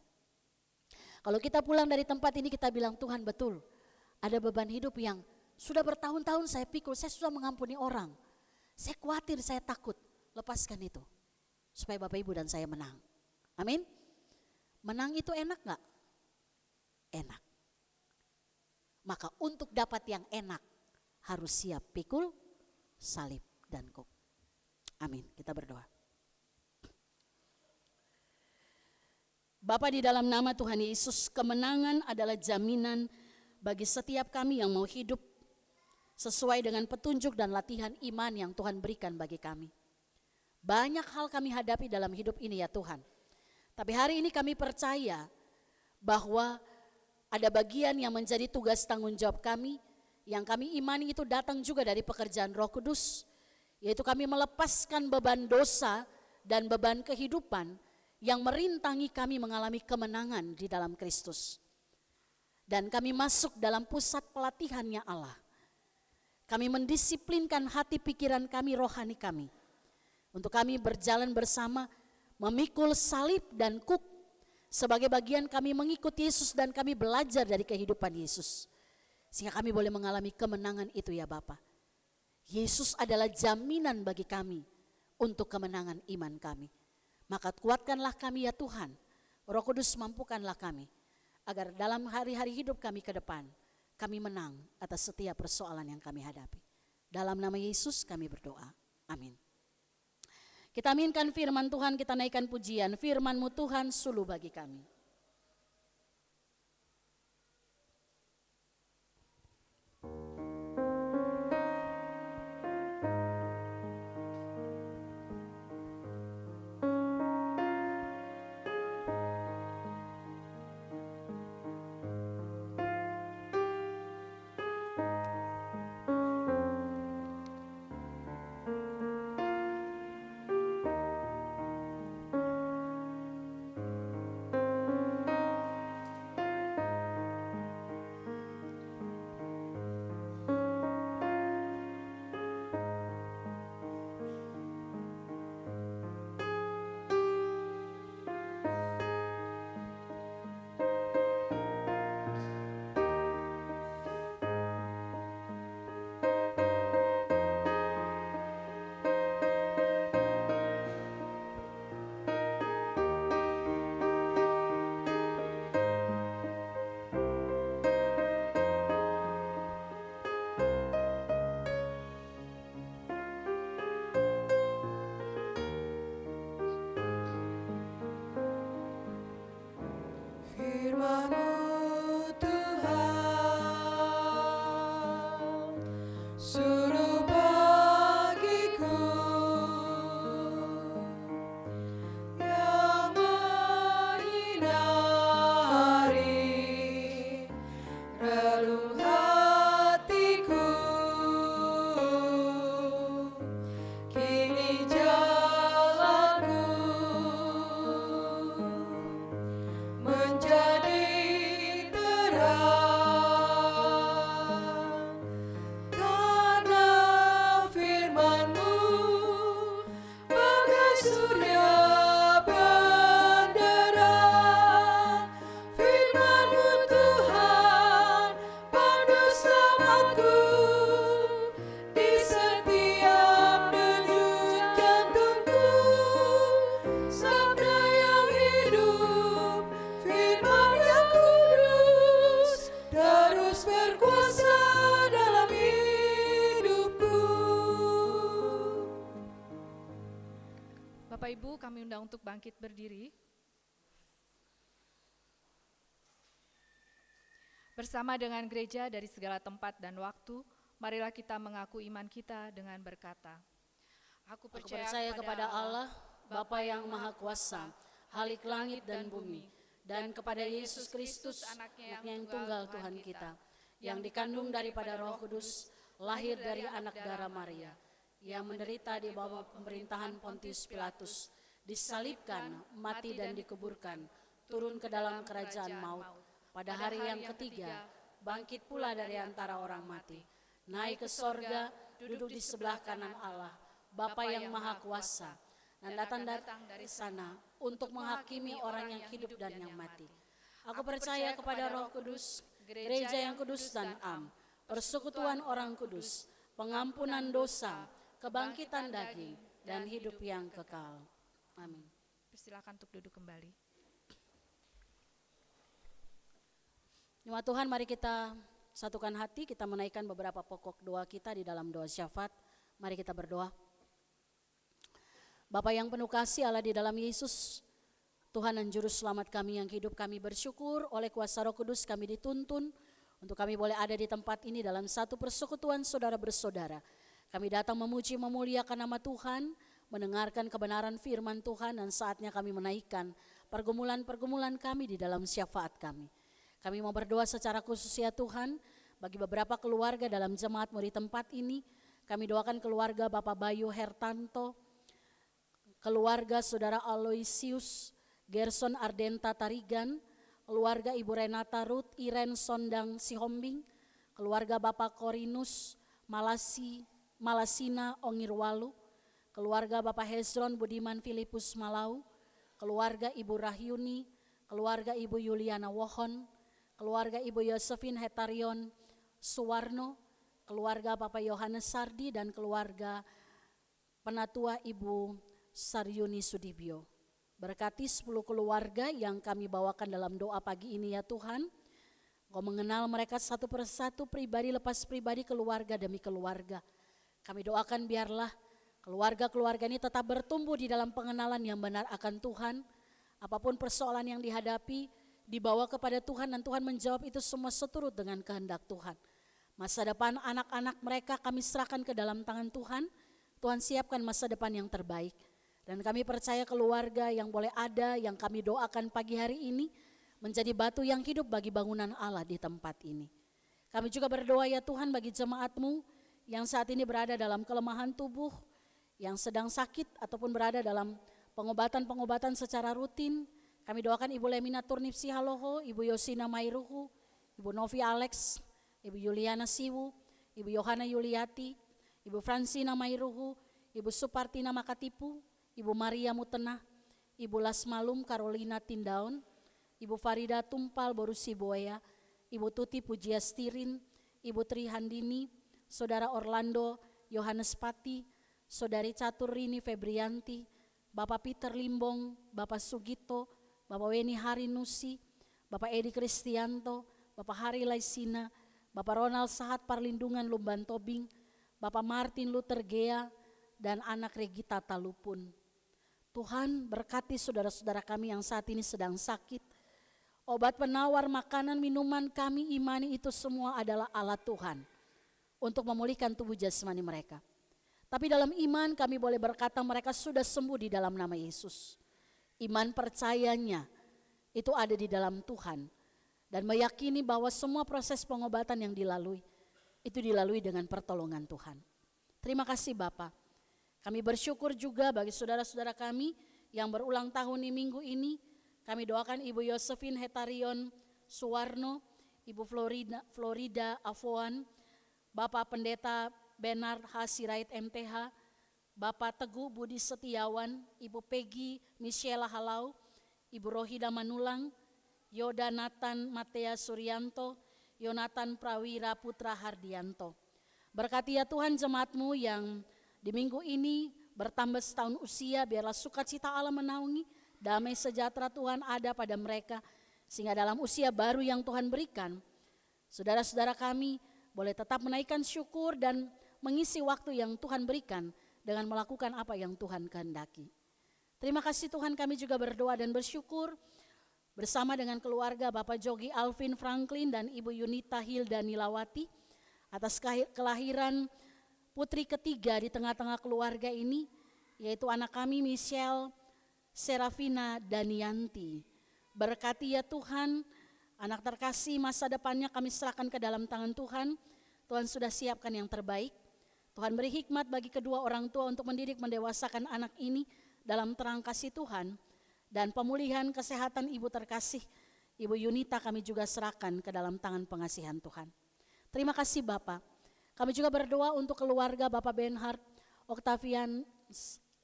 Kalau kita pulang dari tempat ini kita bilang Tuhan betul ada beban hidup yang sudah bertahun-tahun saya pikul, saya sudah mengampuni orang. Saya khawatir, saya takut. Lepaskan itu supaya Bapak Ibu dan saya menang. Amin. Menang itu enak gak? Enak. Maka untuk dapat yang enak harus siap pikul, salib dan kuk. Amin. Kita berdoa. Bapa, di dalam nama Tuhan Yesus, kemenangan adalah jaminan bagi setiap kami yang mau hidup sesuai dengan petunjuk dan latihan iman yang Tuhan berikan bagi kami. Banyak hal kami hadapi dalam hidup ini ya Tuhan. Tapi hari ini kami percaya bahwa ada bagian yang menjadi tugas tanggung jawab kami, yang kami imani itu datang juga dari pekerjaan Roh Kudus, yaitu kami melepaskan beban dosa dan beban kehidupan yang merintangi kami mengalami kemenangan di dalam Kristus. Dan kami masuk dalam pusat pelatihannya Allah. Kami mendisiplinkan hati pikiran kami, rohani kami. Untuk kami berjalan bersama memikul salib dan kuk. Sebagai bagian kami mengikut Yesus dan kami belajar dari kehidupan Yesus. Sehingga kami boleh mengalami kemenangan itu ya Bapa. Yesus adalah jaminan bagi kami untuk kemenangan iman kami. Maka kuatkanlah kami ya Tuhan. Roh Kudus mampukanlah kami. Agar dalam hari-hari hidup kami ke depan, kami menang atas setiap persoalan yang kami hadapi. Dalam nama Yesus kami berdoa. Amin. Kita aminkan firman Tuhan, kita naikkan pujian. Firman-Mu Tuhan suluh bagi kami. Firman-Mu Tuhan suluh bagiku yang menyinari relung hatiku. Kini jalanku menjadi terang karena firman-Mu bagai surya benderang. Firman-Mu Tuhan pandu selamatku di setiap denyut jantungku. Sabda yang hidup, firman yang kudus, terus berkuasa dalam hidupku. Bapak Ibu, kami undang untuk bangkit berdiri. Bersama dengan gereja dari segala tempat dan waktu, marilah kita mengaku iman kita dengan berkata, Aku Aku percaya kepada Allah, Bapa yang Maha Kuasa, Halik langit dan bumi, dan kepada Yesus Kristus, Anaknya yang tunggal Tuhan kita, yang dikandung daripada Roh Kudus, lahir dari anak darah Maria, yang menderita di bawah pemerintahan Pontius Pilatus, disalibkan, mati dan dikuburkan, turun ke dalam kerajaan maut. Pada hari yang ketiga, bangkit pula dari antara orang mati, naik ke sorga, duduk di sebelah kanan Allah, Bapa yang Maha Kuasa, dan datang dari sana untuk menghakimi orang yang hidup dan yang mati. Aku percaya kepada Roh Kudus, gereja yang kudus dan am, persekutuan orang kudus, pengampunan dosa, kebangkitan daging, dan hidup yang kekal. Amin. Persilakan untuk duduk kembali. Jemaat Tuhan, mari kita satukan hati, kita menaikkan beberapa pokok doa kita di dalam doa syafaat. Mari kita berdoa. Bapa yang penuh kasih Allah di dalam Yesus, Tuhan dan Juru Selamat kami yang hidup, kami bersyukur oleh kuasa Roh Kudus kami dituntun untuk kami boleh ada di tempat ini dalam satu persekutuan saudara bersaudara. Kami datang memuji memuliakan nama Tuhan, mendengarkan kebenaran firman Tuhan, dan saatnya kami menaikkan pergumulan-pergumulan kami di dalam syafaat kami. Kami mau berdoa secara khusus ya Tuhan, bagi beberapa keluarga dalam jemaat-Mu di tempat ini. Kami doakan keluarga Bapak Bayu Hertanto, keluarga Saudara Aloysius Gerson Ardenta Tarigan, keluarga Ibu Renata Ruth Iren Sondang Sihombing, keluarga Bapak Korinus Malasina Ongirwalu, keluarga Bapak Hezron Budiman Filipus Malau, keluarga Ibu Rahyuni, keluarga Ibu Yuliana Wohon, keluarga Ibu Yosefin Hetarion Suwarno, keluarga Bapak Yohanes Sardi, dan keluarga Penatua Ibu Saryuni Sudibyo. Berkati 10 keluarga yang kami bawakan dalam doa pagi ini ya Tuhan. Engkau mengenal mereka satu persatu, pribadi lepas pribadi, keluarga demi keluarga. Kami doakan biarlah keluarga-keluarga ini tetap bertumbuh di dalam pengenalan yang benar akan Tuhan. Apapun persoalan yang dihadapi, dibawa kepada Tuhan dan Tuhan menjawab itu semua seturut dengan kehendak Tuhan. Masa depan anak-anak mereka kami serahkan ke dalam tangan Tuhan. Tuhan siapkan masa depan yang terbaik. Dan kami percaya keluarga yang boleh ada, yang kami doakan pagi hari ini, menjadi batu yang hidup bagi bangunan Allah di tempat ini. Kami juga berdoa ya Tuhan bagi jemaat-Mu yang saat ini berada dalam kelemahan tubuh, yang sedang sakit ataupun berada dalam pengobatan-pengobatan secara rutin. Kami doakan Ibu Lemina Turnipsi Haloho, Ibu Yosina Mairuhu, Ibu Novi Alex, Ibu Yuliana Siwu, Ibu Yohana Yuliati, Ibu Fransina Mairuhu, Ibu Supartina Makatipu, Ibu Maria Mutenah, Ibu Lasmalum Carolina Tindaun, Ibu Farida Tumpal Borusi Boya, Ibu Tuti Pujiastirin, Ibu Tri Handini, Saudara Orlando Yohanes Pati, Saudari Catur Rini Febrianti, Bapak Peter Limbong, Bapak Sugito, Bapak Weni Harinusi, Bapak Edi Kristianto, Bapak Hari Laisina, Bapak Ronald Sahat Parlindungan Lumban Tobing, Bapak Martin Luther Gea, dan anak Regita Talupun. Tuhan berkati saudara-saudara kami yang saat ini sedang sakit. Obat penawar makanan minuman kami imani itu semua adalah Allah Tuhan untuk memulihkan tubuh jasmani mereka. Tapi dalam iman kami boleh berkata mereka sudah sembuh di dalam nama Yesus. Iman percayanya itu ada di dalam Tuhan dan meyakini bahwa semua proses pengobatan yang dilalui itu dilalui dengan pertolongan Tuhan. Terima kasih Bapak. Kami bersyukur juga bagi saudara-saudara kami yang berulang tahun di minggu ini. Kami doakan Ibu Yosefin Hetarion Suwarno, Ibu Florida Afoan, Bapak Pendeta Bernard H. Sirait MTH, Bapak Teguh Budi Setiawan, Ibu Peggy Michela Halau, Ibu Rohida Manulang, Yoda Nathan Matea Suryanto, Yonatan Prawira Putra Hardianto. Berkati ya Tuhan jemaat-Mu yang di minggu ini bertambah setahun usia, biarlah sukacita Allah menaungi, damai sejahtera Tuhan ada pada mereka, sehingga dalam usia baru yang Tuhan berikan, saudara-saudara kami boleh tetap menaikkan syukur dan mengisi waktu yang Tuhan berikan dengan melakukan apa yang Tuhan kehendaki. Terima kasih Tuhan, kami juga berdoa dan bersyukur bersama dengan keluarga Bapak Jogi Alvin Franklin dan Ibu Yunita Hilda Nilawati atas kelahiran putri ketiga di tengah-tengah keluarga ini, yaitu anak kami Michelle Serafina Danianti. Berkati ya Tuhan, anak terkasih masa depannya kami serahkan ke dalam tangan Tuhan. Tuhan sudah siapkan yang terbaik. Tuhan beri hikmat bagi kedua orang tua untuk mendidik mendewasakan anak ini dalam terang kasih Tuhan. Dan pemulihan kesehatan ibu terkasih, Ibu Yunita kami juga serahkan ke dalam tangan pengasihan Tuhan. Terima kasih Bapak. Kami juga berdoa untuk keluarga Bapak Benhard Octavian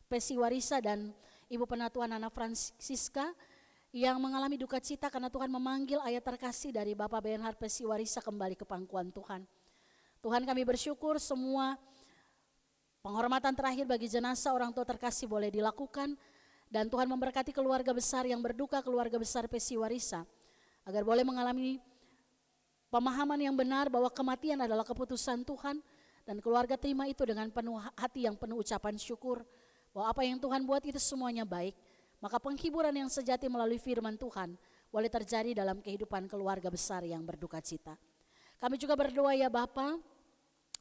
Pesiwarisa dan Ibu Penatua Nana Francisca yang mengalami duka cita karena Tuhan memanggil ayah terkasih dari Bapak Benhard Pesiwarisa kembali ke pangkuan Tuhan. Tuhan kami bersyukur semua penghormatan terakhir bagi jenazah orang tua terkasih boleh dilakukan dan Tuhan memberkati keluarga besar yang berduka, keluarga besar Pesiwarisa agar boleh mengalami pemahaman yang benar bahwa kematian adalah keputusan Tuhan dan keluarga terima itu dengan penuh hati yang penuh ucapan syukur bahwa apa yang Tuhan buat itu semuanya baik. Maka penghiburan yang sejati melalui firman Tuhan boleh terjadi dalam kehidupan keluarga besar yang berduka cita. Kami juga berdoa ya Bapa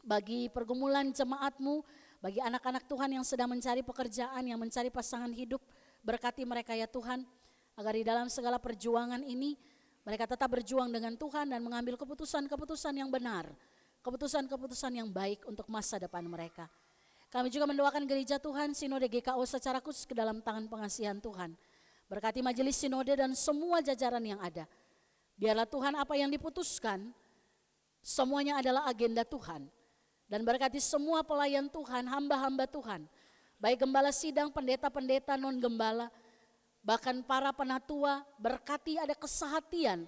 bagi pergumulan jemaat-Mu, bagi anak-anak Tuhan yang sedang mencari pekerjaan, yang mencari pasangan hidup, berkati mereka ya Tuhan agar di dalam segala perjuangan ini mereka tetap berjuang dengan Tuhan dan mengambil keputusan-keputusan yang benar, keputusan-keputusan yang baik untuk masa depan mereka. Kami juga mendoakan gereja Tuhan, Sinode GKO secara khusus ke dalam tangan pengasihan Tuhan. Berkati majelis Sinode dan semua jajaran yang ada. Biarlah Tuhan apa yang diputuskan, semuanya adalah agenda Tuhan. Dan berkati semua pelayan Tuhan, hamba-hamba Tuhan, baik gembala sidang, pendeta-pendeta, non-gembala, Bahkan para penatua berkati ada kesehatian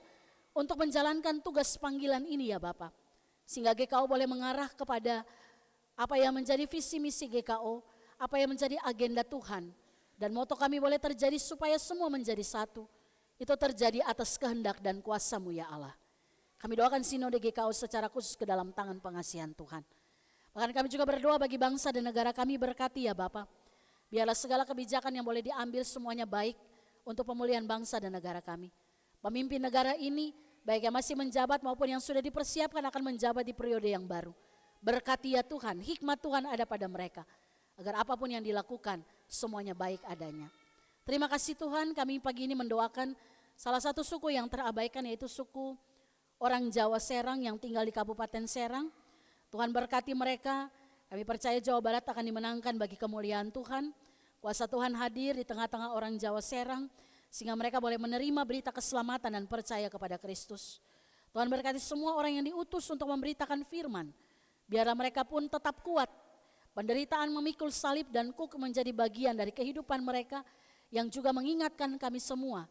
untuk menjalankan tugas panggilan ini ya Bapak. Sehingga GKO boleh mengarah kepada apa yang menjadi visi misi GKO, apa yang menjadi agenda Tuhan. Dan moto kami boleh terjadi supaya semua menjadi satu. Itu terjadi atas kehendak dan kuasa-Mu ya Allah. Kami doakan sinode GKO secara khusus ke dalam tangan pengasihan Tuhan. Bahkan kami juga berdoa bagi bangsa dan negara kami, berkati ya Bapak. Biarlah segala kebijakan yang boleh diambil semuanya baik untuk pemulihan bangsa dan negara kami. Pemimpin negara ini baik yang masih menjabat maupun yang sudah dipersiapkan akan menjabat di periode yang baru. Berkati ya Tuhan, hikmat Tuhan ada pada mereka. Agar apapun yang dilakukan semuanya baik adanya. Terima kasih Tuhan, kami pagi ini mendoakan salah satu suku yang terabaikan, yaitu suku orang Jawa Serang yang tinggal di Kabupaten Serang. Tuhan berkati mereka, kami percaya Jawa Barat akan dimenangkan bagi kemuliaan Tuhan. Kuasa Tuhan hadir di tengah-tengah orang Jawa Serang, sehingga mereka boleh menerima berita keselamatan dan percaya kepada Kristus. Tuhan berkati semua orang yang diutus untuk memberitakan firman. Biarlah mereka pun tetap kuat. Penderitaan memikul salib dan kuk menjadi bagian dari kehidupan mereka, yang juga mengingatkan kami semua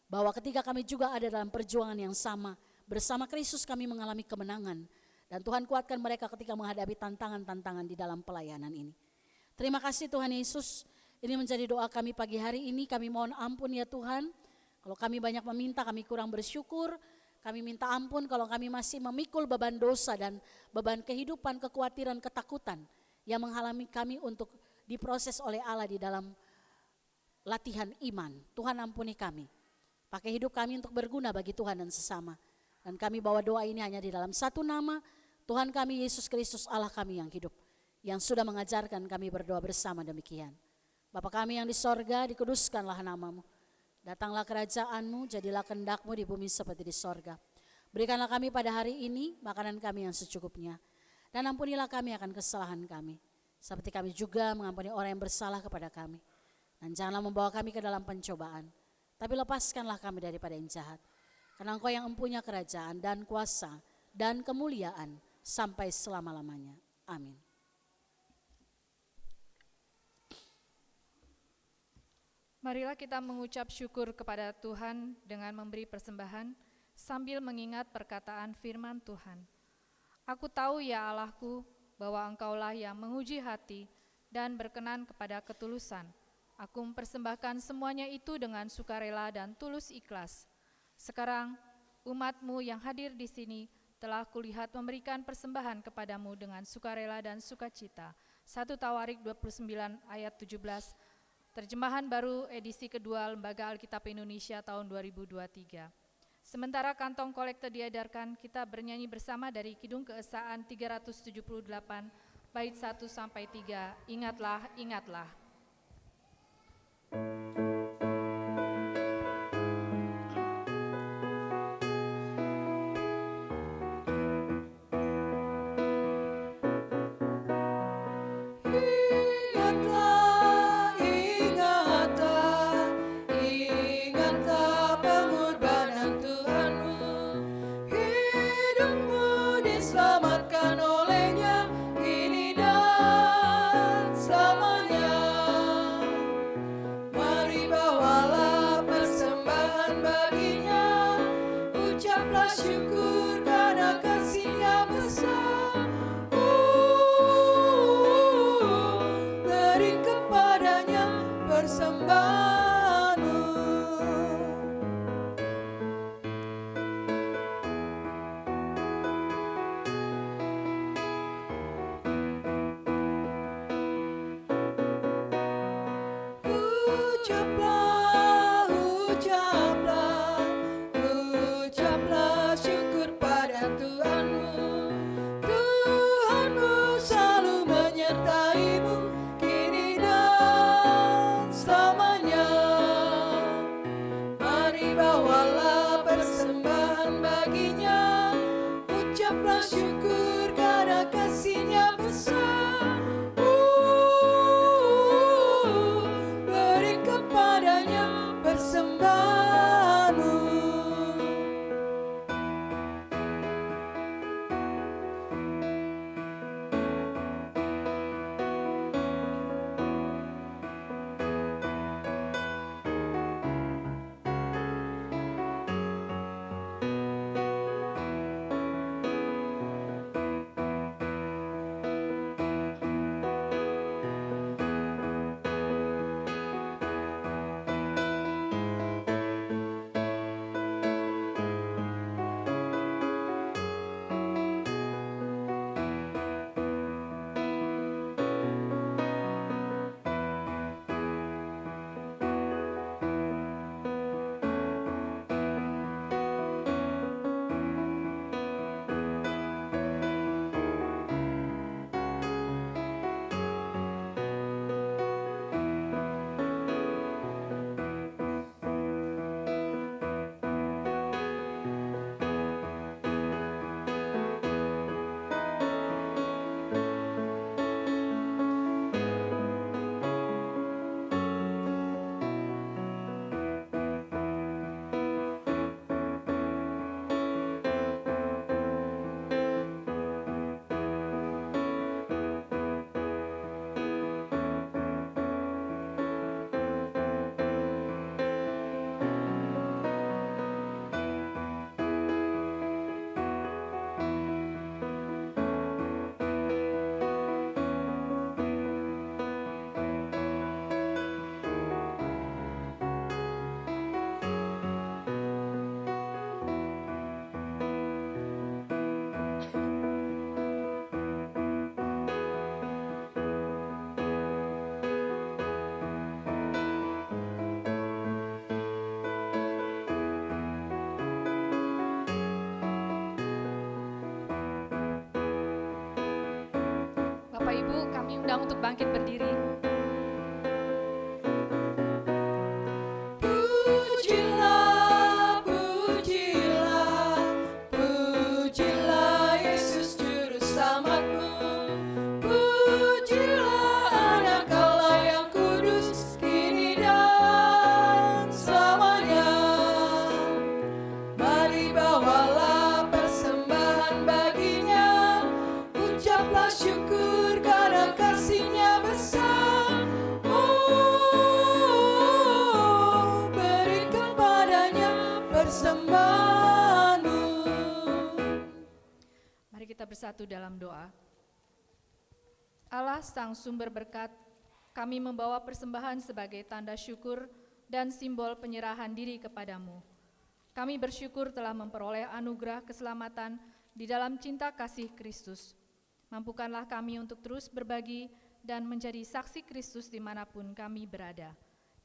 bahwa ketika kami juga ada dalam perjuangan yang sama, bersama Kristus kami mengalami kemenangan. Dan Tuhan kuatkan mereka ketika menghadapi tantangan-tantangan di dalam pelayanan ini. Terima kasih Tuhan Yesus. Ini menjadi doa kami pagi hari ini. Kami mohon ampun ya Tuhan. Kalau kami banyak meminta, kami kurang bersyukur. Kami minta ampun kalau kami masih memikul beban dosa dan beban kehidupan, kekhawatiran, ketakutan yang menghalangi kami untuk diproses oleh Allah di dalam latihan iman. Tuhan ampuni kami. Pakai hidup kami untuk berguna bagi Tuhan dan sesama. Dan kami bawa doa ini hanya di dalam satu nama, Tuhan kami Yesus Kristus, Allah kami yang hidup, yang sudah mengajarkan kami berdoa bersama demikian. Bapa kami yang di sorga, dikuduskanlah namamu. Datanglah kerajaan-Mu, jadilah kehendak-Mu di bumi seperti di sorga. Berikanlah kami pada hari ini makanan kami yang secukupnya. Dan ampunilah kami akan kesalahan kami, seperti kami juga mengampuni orang yang bersalah kepada kami. Dan janganlah membawa kami ke dalam pencobaan, tapi lepaskanlah kami daripada yang jahat. Karena Engkau yang empunya kerajaan dan kuasa dan kemuliaan sampai selama-lamanya. Amin. Marilah kita mengucap syukur kepada Tuhan dengan memberi persembahan sambil mengingat perkataan firman Tuhan. Aku tahu ya Allahku bahwa Engkaulah yang menguji hati dan berkenan kepada ketulusan. Aku mempersembahkan semuanya itu dengan sukarela dan tulus ikhlas. Sekarang umat-Mu yang hadir di sini telah kulihat memberikan persembahan kepadamu dengan sukarela dan sukacita. 1 Tawarik 29 ayat 17, terjemahan baru edisi kedua Lembaga Alkitab Indonesia tahun 2023. Sementara kantong kolekte diedarkan, kita bernyanyi bersama dari Kidung Keesaan 378, bait 1 sampai 3, Ingatlah, Ingatlah. Ingatlah, ingatlah, ingatlah pengorbanan Tuhanmu. Hidupmu diselamatkan olehnya kini dan selamanya. Mari bawalah persembahan baginya, ucaplah syukur karena kasih-Nya besar. Beri kepadanya persembahanmu. Ucaplah, ucaplah, ucaplah syukur pada Tuhanmu. Tuhanmu selalu menyertai-Mu kini dan selamanya. Mari bawalah persembahan baginya, ucaplah syukur karena kasih-Nya besar. Beri kepadanya persembahanmu. Ibu kami undang untuk bangkit berdiri. Pujilah, pujilah, pujilah Yesus Juru Selamatmu. Pujilah Anak Allah yang kudus, kini dan selamanya. Mari bawalah persembahan baginya, ucaplah syukur karena kasih-Nya besar. Oh, beri kepadanya persembahanmu. Mari kita bersatu dalam doa. Allah Sang Sumber Berkat, kami membawa persembahan sebagai tanda syukur dan simbol penyerahan diri kepadamu. Kami bersyukur telah memperoleh anugerah keselamatan di dalam cinta kasih Kristus. Mampukanlah kami untuk terus berbagi dan menjadi saksi Kristus dimanapun kami berada.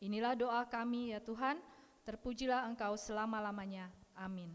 Inilah doa kami ya Tuhan, terpujilah Engkau selama-lamanya. Amin.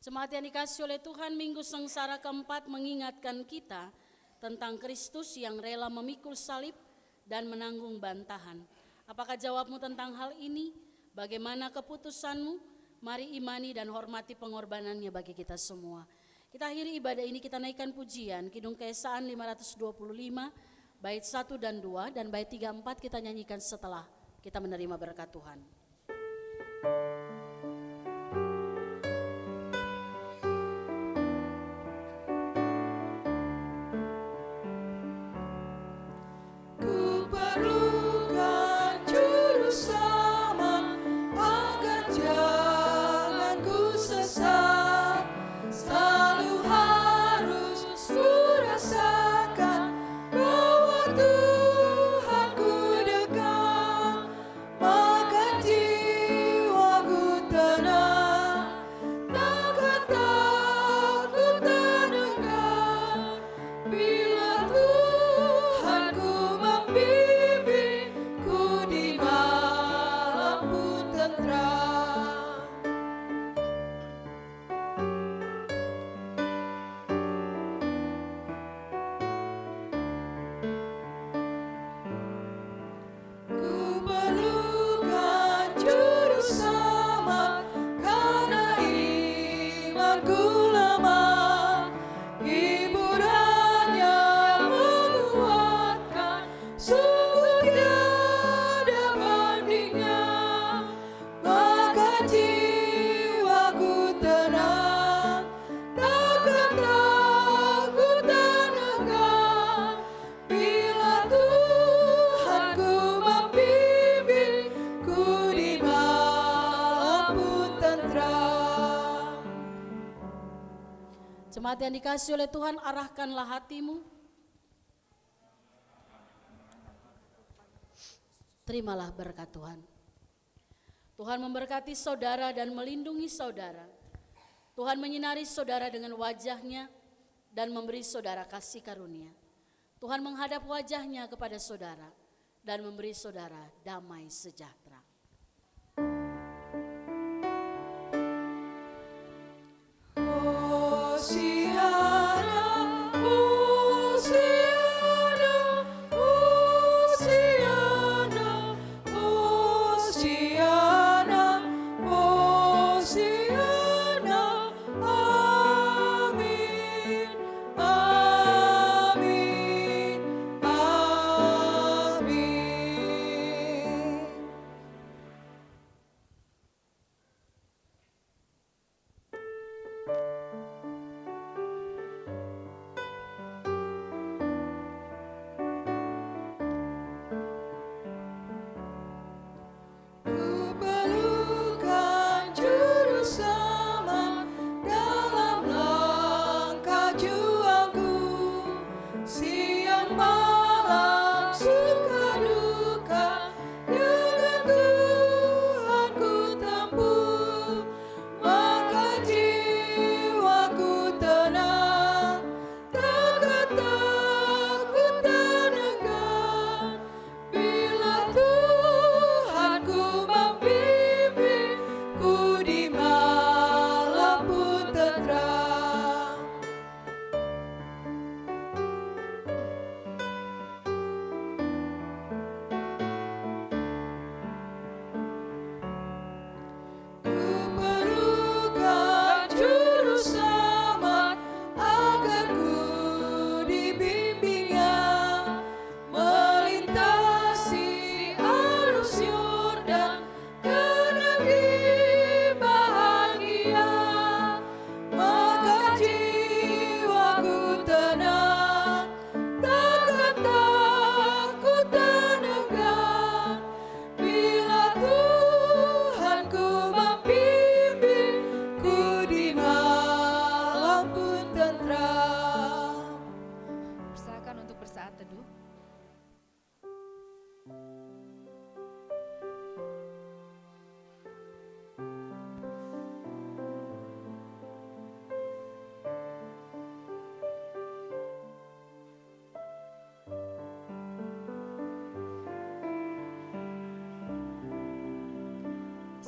Jemaat yang dikasihi oleh Tuhan, Minggu Sengsara keempat mengingatkan kita tentang Kristus yang rela memikul salib dan menanggung bantahan. Apakah jawabmu tentang hal ini? Bagaimana keputusanmu? Mari imani dan hormati pengorbanannya bagi kita semua. Kita akhiri ibadah ini, kita naikkan pujian Kidung Keesaan 525, bait 1 dan 2, dan bait 3, 4 kita nyanyikan setelah kita menerima berkat Tuhan. Ku perlukan juru selamat agar jangan ku sesat. Selalu harus ku rasakan bahwa Tuhanku dekat. Maka jiwaku tenang, takkan takut dan enggan. Bila Tuhanku membimbingku di malam pun tentram. Ku perlukan juru selamat karena imanku lemah. Hiburannya menguatkan, sungguh tiada bandingnya. Maka jiwaku tenang, takkan takut dan enggan. Bila Tuhanku membimbingku di malam pun tentram. Jemaat yang dikasihi oleh Tuhan, arahkanlah hatimu. Terimalah berkat Tuhan. Tuhan memberkati saudara dan melindungi saudara. Tuhan menyinari saudara dengan wajah-Nya dan memberi saudara kasih karunia. Tuhan menghadap wajah-Nya kepada saudara dan memberi saudara damai sejahtera. Hosiana, Hosiana, Hosiana, Hosiana, Hosiana. Amin, amin, amin.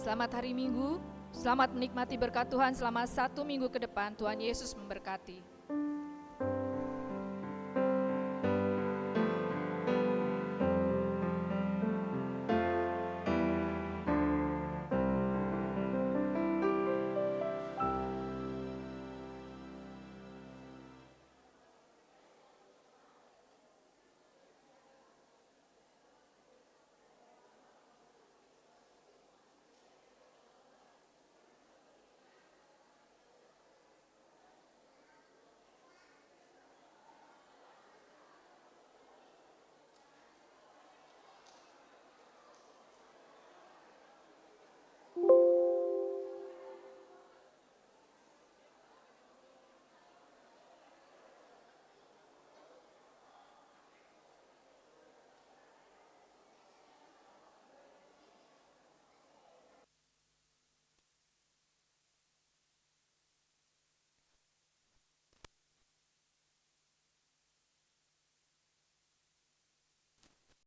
Selamat hari Minggu, selamat menikmati berkat Tuhan selama 1 minggu ke depan. Tuhan Yesus memberkati.